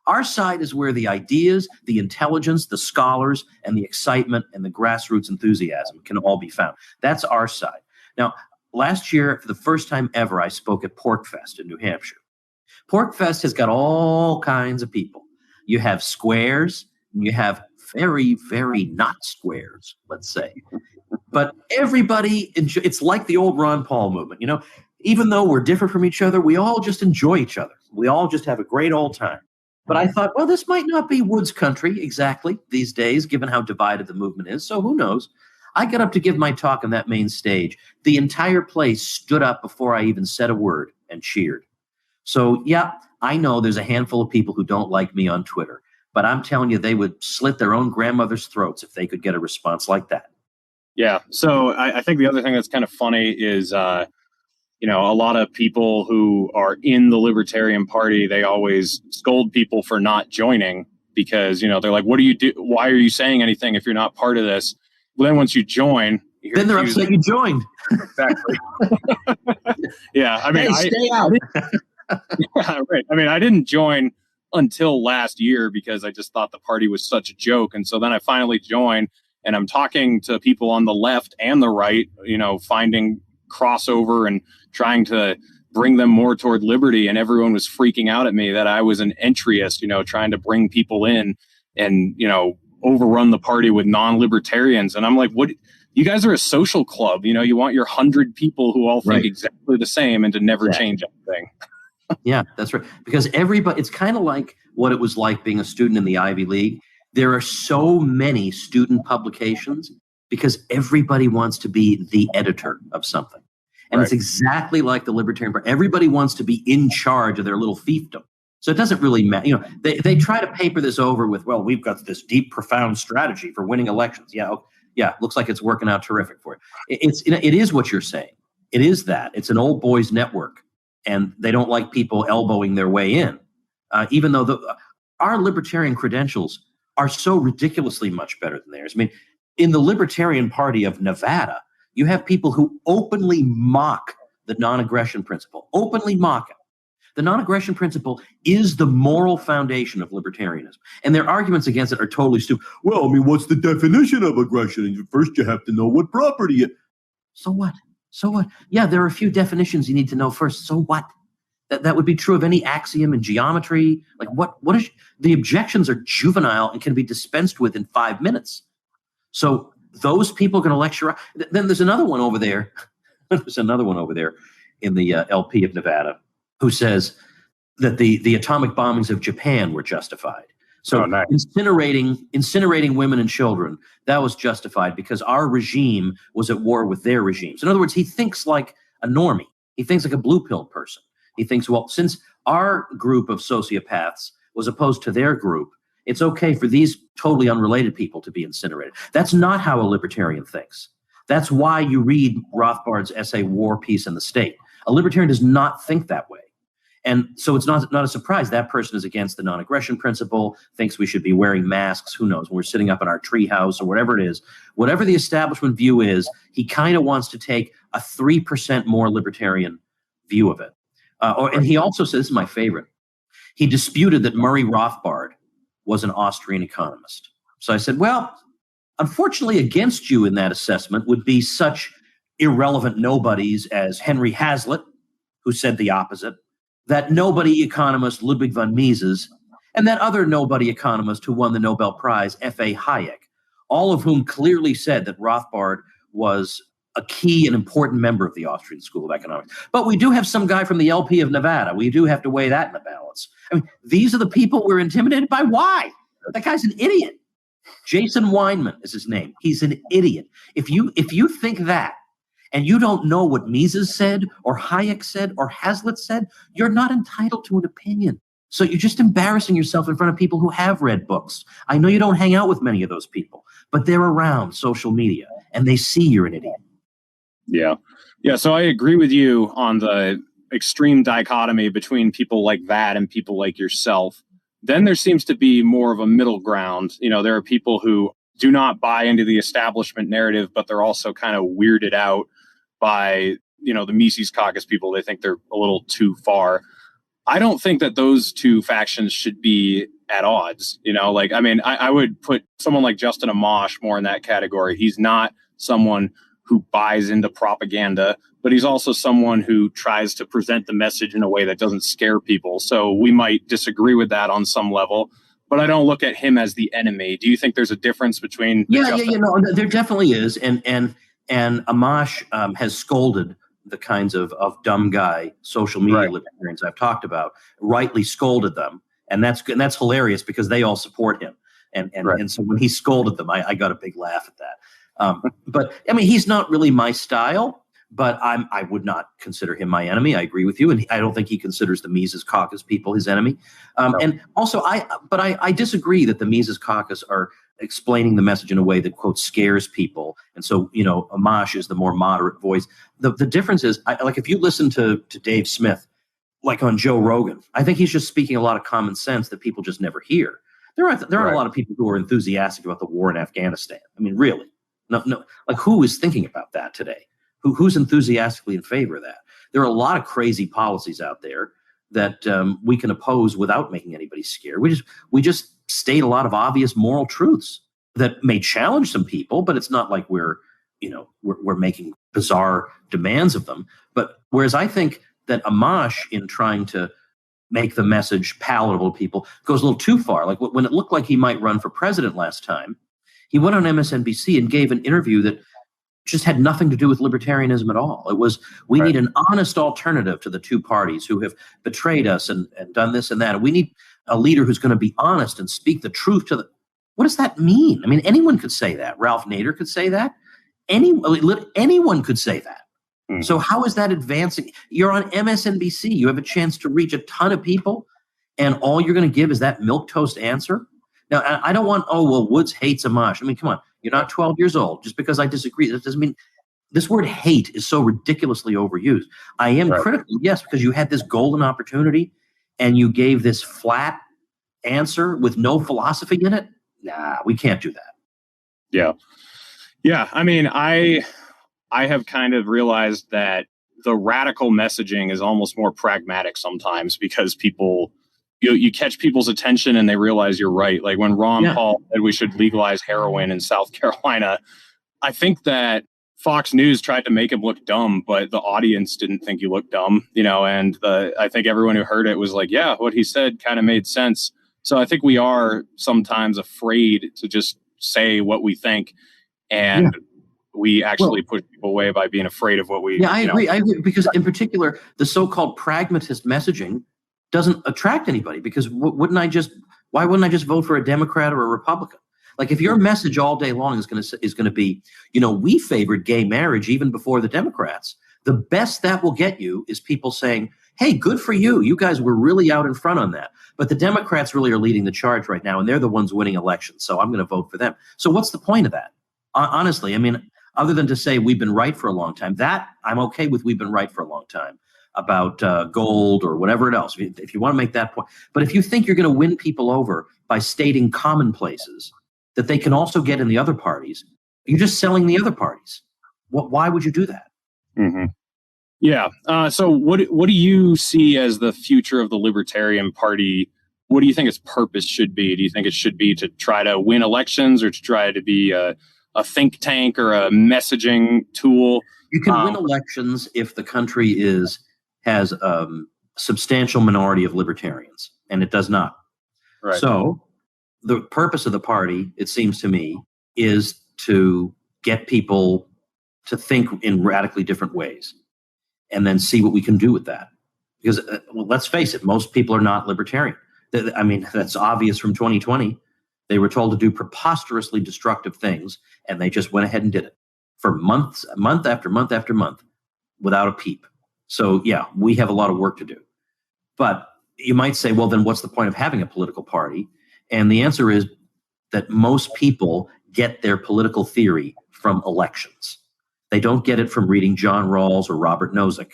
Our side is where the ideas, the intelligence, the scholars, and the excitement and the grassroots enthusiasm can all be found. That's our side. Now, last year, for the first time ever, I spoke at PorcFest in New Hampshire. PorcFest has got all kinds of people. You have squares, and you have very, very not squares, let's say. But everybody, it's like the old Ron Paul movement. Even though we're different from each other, we all just enjoy each other. We all just have a great old time. But I thought, well, this might not be Woods country exactly these days, given how divided the movement is. So who knows? I got up to give my talk on that main stage. The entire place stood up before I even said a word and cheered. So, yeah, I know there's a handful of people who don't like me on Twitter, but I'm telling you, they would slit their own grandmother's throats if they could get a response like that. Yeah. So I think the other thing that's kind of funny is, a lot of people who are in the Libertarian Party, they always scold people for not joining because, they're like, what do you do? Why are you saying anything if you're not part of this? Well, then once you join, then they're upset you joined. Exactly. Yeah. Stay out. Yeah, right. I didn't join until last year because I just thought the party was such a joke. And so then I finally joined and I'm talking to people on the left and the right, finding crossover and trying to bring them more toward liberty. And everyone was freaking out at me that I was an entryist, trying to bring people in and, overrun the party with non-libertarians. And I'm like, what? You guys are a social club. You want your 100 people who all think exactly the same and to never change anything. Yeah, that's right. Because it's kind of like what it was like being a student in the Ivy League. There are so many student publications because everybody wants to be the editor of something. And It's exactly like the Libertarian Party. Everybody wants to be in charge of their little fiefdom. So it doesn't really matter. They try to paper this over with, well, we've got this deep, profound strategy for winning elections. Yeah, looks like it's working out terrific for you. It is what you're saying. It is that. It's an old boys network. and they don't like people elbowing their way in, even though our libertarian credentials are so ridiculously much better than theirs. I mean, in the Libertarian Party of Nevada, you have people who openly mock the non-aggression principle, openly mock it. The non-aggression principle is the moral foundation of libertarianism. And their arguments against it are totally stupid. Well, I mean, what's the definition of aggression? First, you have to know what property it. So what? So what? Yeah, there are a few definitions you need to know first. So what? That would be true of any axiom in geometry. Like what is the objections are juvenile and can be dispensed with in 5 minutes. So those people are going to lecture. Then there's another one over there. There's another one over there in the LP of Nevada who says that the atomic bombings of Japan were justified. So nice. incinerating women and children, that was justified because our regime was at war with their regimes. In other words, he thinks like a normie. He thinks like a blue pill person. He thinks, well, since our group of sociopaths was opposed to their group, it's okay for these totally unrelated people to be incinerated. That's not how a libertarian thinks. That's why you read Rothbard's essay, War, Peace, and the State. A libertarian does not think that way. And so it's not a surprise that person is against the non-aggression principle, thinks we should be wearing masks, who knows, when we're sitting up in our treehouse or whatever it is. Whatever the establishment view is, he kind of wants to take a 3% more libertarian view of it. And he also says, this is my favorite, he disputed that Murray Rothbard was an Austrian economist. So I said, well, unfortunately against you in that assessment would be such irrelevant nobodies as Henry Hazlitt, who said the opposite, that nobody economist Ludwig von Mises, and that other nobody economist who won the Nobel Prize, F.A. Hayek, all of whom clearly said that Rothbard was a key and important member of the Austrian School of Economics. But we do have some guy from the LP of Nevada. We do have to weigh that in the balance. I mean, these are the people we're intimidated by. Why? That guy's an idiot. Jason Weinman is his name. He's an idiot. If you think that, and you don't know what Mises said, or Hayek said, or Hazlitt said, you're not entitled to an opinion. So you're just embarrassing yourself in front of people who have read books. I know you don't hang out with many of those people, but they're around social media, and they see you're an idiot. Yeah. Yeah. So I agree with you on the extreme dichotomy between people like that and people like yourself. Then there seems to be more of a middle ground. You know, there are people who do not buy into the establishment narrative, but they're also kind of weirded out by, you know, the Mises Caucus people. They think they're a little too far. I don't think that those two factions should be at odds. You know, like, I mean, I would put someone like Justin Amash more in that category. He's not someone who buys into propaganda, but he's also someone who tries to present the message in a way that doesn't scare people. So we might disagree with that on some level, but I don't look at him as the enemy. Do you think there's a difference between? Yeah, no, there definitely is. And Amash has scolded the kinds of dumb guy social media libertarians I've talked about, rightly scolded them. And that's hilarious because they all support him. And so when he scolded them, I got a big laugh at that. But I mean, he's not really my style, but I would not consider him my enemy. I agree with you. And I don't think he considers the Mises Caucus people his enemy. And also I disagree that the Mises Caucus are explaining the message in a way that, quote, scares people. And so, you know, Amash is the more moderate voice. The difference is, like, if you listen to Dave Smith, like on Joe Rogan, I think he's just speaking a lot of common sense that people just never hear. There aren't a lot of people who are enthusiastic about the war in Afghanistan. I mean, really, no, like, who is thinking about that today? Who's enthusiastically in favor of that? There are a lot of crazy policies out there that we can oppose without making anybody scared. We just state a lot of obvious moral truths that may challenge some people, but it's not like we're making bizarre demands of them. But whereas I think that Amash, in trying to make the message palatable to people, goes a little too far. Like when it looked like he might run for president last time, he went on MSNBC and gave an interview that just had nothing to do with libertarianism at all. It was, we need an honest alternative to the two parties who have betrayed us and done this and that. And we need a leader who's going to be honest and speak the truth to the. What does that mean? I mean, anyone could say that. Ralph Nader could say that. Anyone could say that. Mm-hmm. So how is that advancing? You're on MSNBC. You have a chance to reach a ton of people, and all you're going to give is that milquetoast answer. Now, I don't want, Woods hates Amash. I mean, come on. You're not 12 years old. Just because I disagree, that doesn't mean this word hate is so ridiculously overused. I am critical, yes, because you had this golden opportunity and you gave this flat answer with no philosophy in it. Nah, we can't do that. Yeah. Yeah. I mean, I have kind of realized that the radical messaging is almost more pragmatic sometimes, because people, you catch people's attention and they realize you're right. Like when Ron Paul said we should legalize heroin in South Carolina, I think that Fox News tried to make him look dumb, but the audience didn't think he looked dumb, and I think everyone who heard it was like, yeah, what he said kind of made sense. So I think we are sometimes afraid to just say what we think, and we actually push people away by being afraid of what we. Yeah, I agree. I agree, because in particular, the so-called pragmatist messaging doesn't attract anybody. Because why wouldn't I just vote for a Democrat or a Republican? Like, if your message all day long is going to be, we favored gay marriage even before the Democrats, the best that will get you is people saying, hey, good for you. You guys were really out in front on that. But the Democrats really are leading the charge right now, and they're the ones winning elections. So I'm going to vote for them. So what's the point of that? Honestly, I mean, other than to say we've been right for a long time, that I'm okay with. We've been right for a long time about gold or whatever else, if you want to make that point. But if you think you're going to win people over by stating commonplaces that they can also get in the other parties, you're just selling the other parties. Why would you do that? Mm-hmm. Yeah. So what do you see as the future of the Libertarian Party? What do you think its purpose should be? Do you think it should be to try to win elections, or to try to be a think tank or a messaging tool? You can win elections if the country has a substantial minority of libertarians, and it does not. Right. So the purpose of the party, it seems to me, is to get people to think in radically different ways, and then see what we can do with that. Because let's face it, most people are not libertarian. I mean, that's obvious from 2020. They were told to do preposterously destructive things, and they just went ahead and did it for month after month after month without a peep. So, yeah, we have a lot of work to do. But you might say, well, then what's the point of having a political party? And the answer is that most people get their political theory from elections. They don't get it from reading John Rawls or Robert Nozick.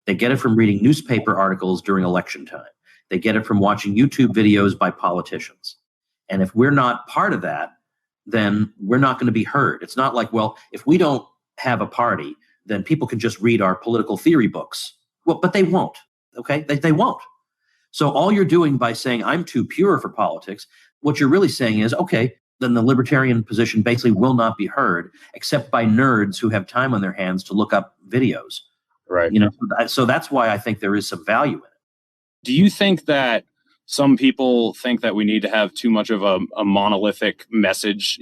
They get it from reading newspaper articles during election time. They get it from watching YouTube videos by politicians. And if we're not part of that, then we're not going to be heard. It's not like, well, if we don't have a party, then people can just read our political theory books. Well, but they won't. Okay? They won't. So all you're doing by saying I'm too pure for politics, what you're really saying is, okay, then the libertarian position basically will not be heard except by nerds who have time on their hands to look up videos. Right. So that's why I think there is some value in it. Do you think that some people think that we need to have too much of a monolithic message?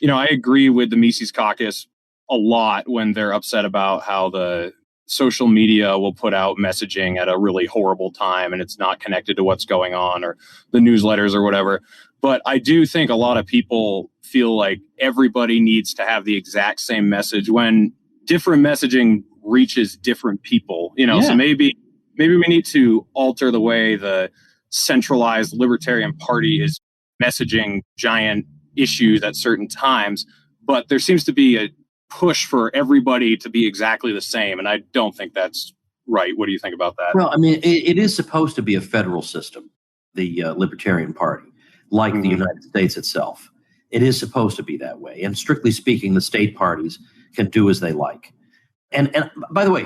I agree with the Mises Caucus a lot when they're upset about how the social media will put out messaging at a really horrible time and it's not connected to what's going on, or the newsletters or whatever. But I do think a lot of people feel like everybody needs to have the exact same message when different messaging reaches different people, So maybe we need to alter the way the centralized Libertarian Party is messaging giant issues at certain times. But there seems to be a push for everybody to be exactly the same. And I don't think that's right. What do you think about that? Well, I mean, it is supposed to be a federal system, the Libertarian Party, like the United States itself. It is supposed to be that way. And strictly speaking, the state parties can do as they like. And by the way,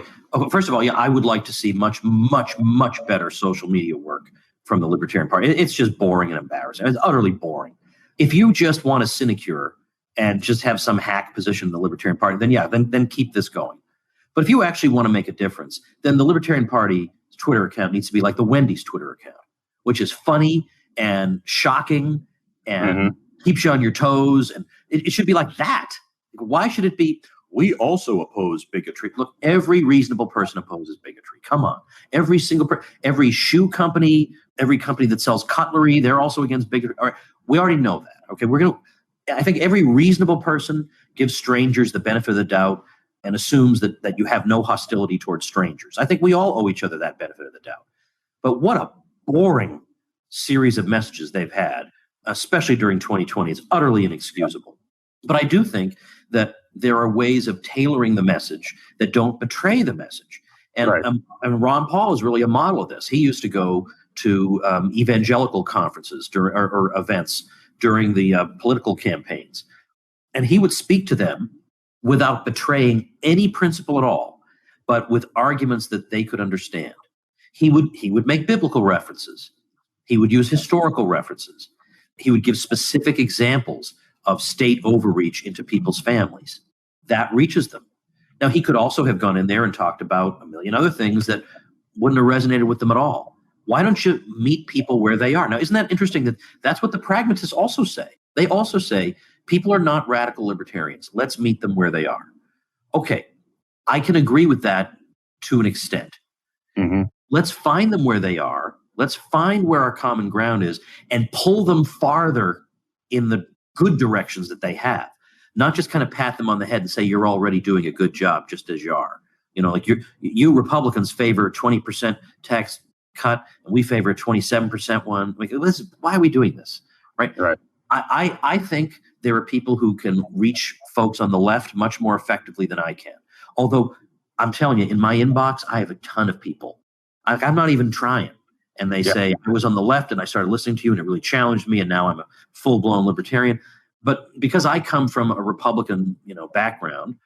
first of all, I would like to see much, much, much better social media work from the Libertarian Party. It's just boring and embarrassing. It's utterly boring. If you just want a sinecure and just have some hack position in the Libertarian Party, then keep this going. But if you actually want to make a difference, then the Libertarian Party's Twitter account needs to be like the Wendy's Twitter account, which is funny and shocking and keeps you on your toes. And it should be like that. Why should it be, we also oppose bigotry? Look, every reasonable person opposes bigotry. Come on. Every shoe company, every company that sells cutlery, they're also against bigotry. All right, we already know that. Okay, I think every reasonable person gives strangers the benefit of the doubt and assumes that you have no hostility towards strangers. I think we all owe each other that benefit of the doubt. But what a boring series of messages they've had, especially during 2020. It's utterly inexcusable. But I do think that there are ways of tailoring the message that don't betray the message. And Ron Paul is really a model of this. He used to go to evangelical conferences or events during the political campaigns, and he would speak to them without betraying any principle at all, but with arguments that they could understand. He would make biblical references. He would use historical references. He would give specific examples of state overreach into people's families. That reaches them. Now, he could also have gone in there and talked about a million other things that wouldn't have resonated with them at all. Why don't you meet people where they are? Now, isn't that interesting that that's what the pragmatists also say? They also say people are not radical libertarians. Let's meet them where they are. Okay, I can agree with that to an extent. Mm-hmm. Let's find them where they are. Let's find where our common ground is and pull them farther in the good directions that they have. Not just kind of pat them on the head and say, you're already doing a good job just as you are. You know, like you Republicans favor a 20% tax cut and we favor a 27% one. Like, why are we doing this? Right. I think there are people who can reach folks on the left much more effectively than I can. Although I'm telling you, in my inbox, I have a ton of people. I'm not even trying. And they say, I was on the left and I started listening to you and it really challenged me. And now I'm a full-blown libertarian. But because I come from a Republican, background,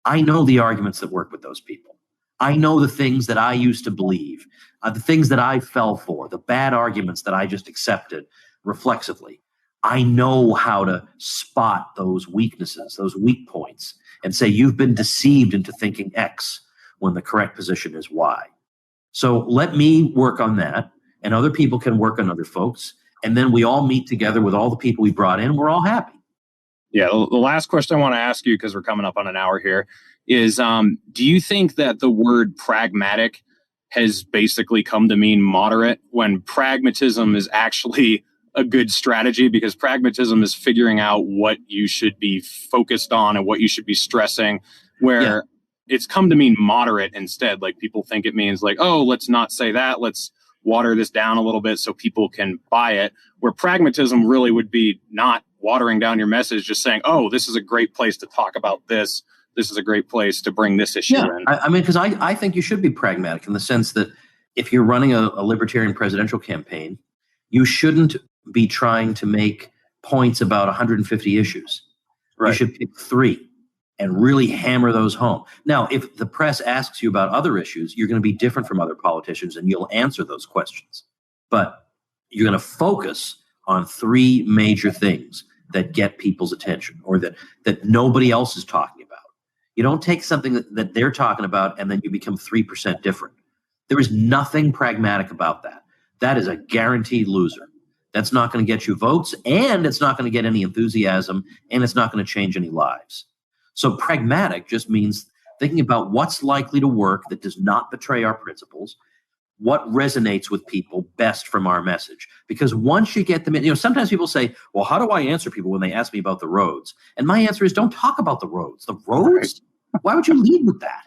I know the arguments that work with those people. I know the things that I used to believe, the things that I fell for, the bad arguments that I just accepted reflexively. I know how to spot those weaknesses, those weak points, and say you've been deceived into thinking X when the correct position is Y. So let me work on that, and other people can work on other folks, and then we all meet together with all the people we brought in. We're all happy. Yeah, the last question I want to ask you, because we're coming up on an hour here, is do you think that the word pragmatic has basically come to mean moderate when pragmatism is actually a good strategy? Because pragmatism is figuring out what you should be focused on and what you should be stressing, where it's come to mean moderate instead. Like people think it means like, oh, let's not say that. Let's water this down a little bit so people can buy it, where pragmatism really would be not watering down your message, just saying, oh, this is a great place to talk about this. This is a great place to bring this issue in. I mean, because I think you should be pragmatic in the sense that if you're running a libertarian presidential campaign, you shouldn't be trying to make points about 150 issues. Right. You should pick 3 and really hammer those home. Now, if the press asks you about other issues, you're going to be different from other politicians and you'll answer those questions. But you're going to focus on 3 major things that get people's attention or that nobody else is talking about. You don't take something that they're talking about and then you become 3% different. There is nothing pragmatic about that. That is a guaranteed loser. That's not going to get you votes, and it's not going to get any enthusiasm, and it's not going to change any lives. So pragmatic just means thinking about what's likely to work that does not betray our principles, what resonates with people best from our message. Because once you get them in, sometimes people say, well, how do I answer people when they ask me about the roads? And my answer is, don't talk about the roads. The roads? Right. Why would you lead with that?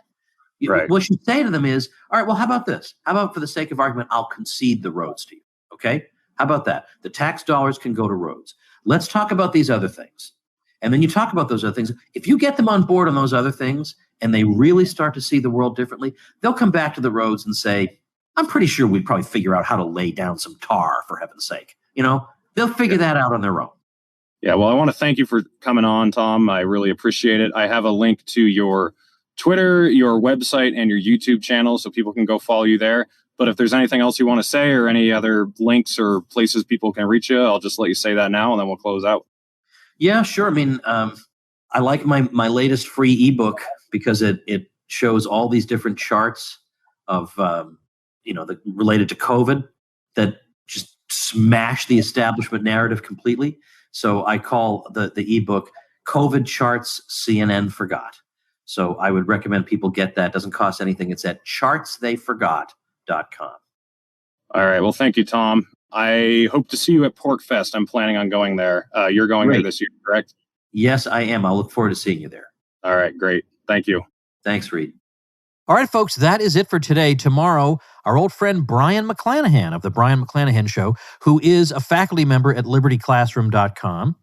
Right. What you say to them is, all right, well, how about this? How about, for the sake of argument, I'll concede the roads to you, okay? How about that? The tax dollars can go to roads. Let's talk about these other things. And then you talk about those other things. If you get them on board on those other things and they really start to see the world differently, they'll come back to the roads and say, I'm pretty sure we'd probably figure out how to lay down some tar, for heaven's sake. They'll figure that out on their own. Yeah, well, I want to thank you for coming on, Tom. I really appreciate it. I have a link to your Twitter, your website, and your YouTube channel so people can go follow you there. But if there's anything else you want to say or any other links or places people can reach you, I'll just let you say that now and then we'll close out. Yeah, sure. I mean, I like my latest free ebook because it shows all these different charts of, that related to COVID that just smash the establishment narrative completely. So I call the ebook COVID Charts CNN Forgot. So I would recommend people get that. It doesn't cost anything. It's at chartstheyforgot.com. All right. Well, thank you, Tom. I hope to see you at PorcFest. I'm planning on going there. You're going there this year, correct? Yes, I am. I'll look forward to seeing you there. All right. Great. Thank you. Thanks, Reed. All right, folks, that is it for today. Tomorrow, our old friend Brian McClanahan of The Brian McClanahan Show, who is a faculty member at libertyclassroom.com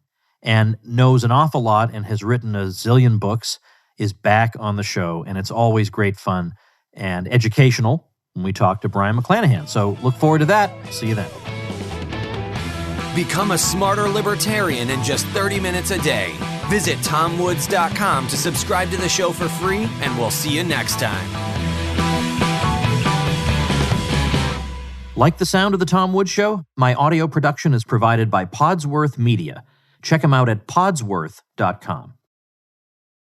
and knows an awful lot and has written a zillion books, is back on the show. And it's always great fun and educational when we talk to Brian McClanahan. So look forward to that. See you then. Become a smarter libertarian in just 30 minutes a day. Visit TomWoods.com to subscribe to the show for free, and we'll see you next time. Like the sound of The Tom Woods Show? My audio production is provided by Podsworth Media. Check them out at podsworth.com.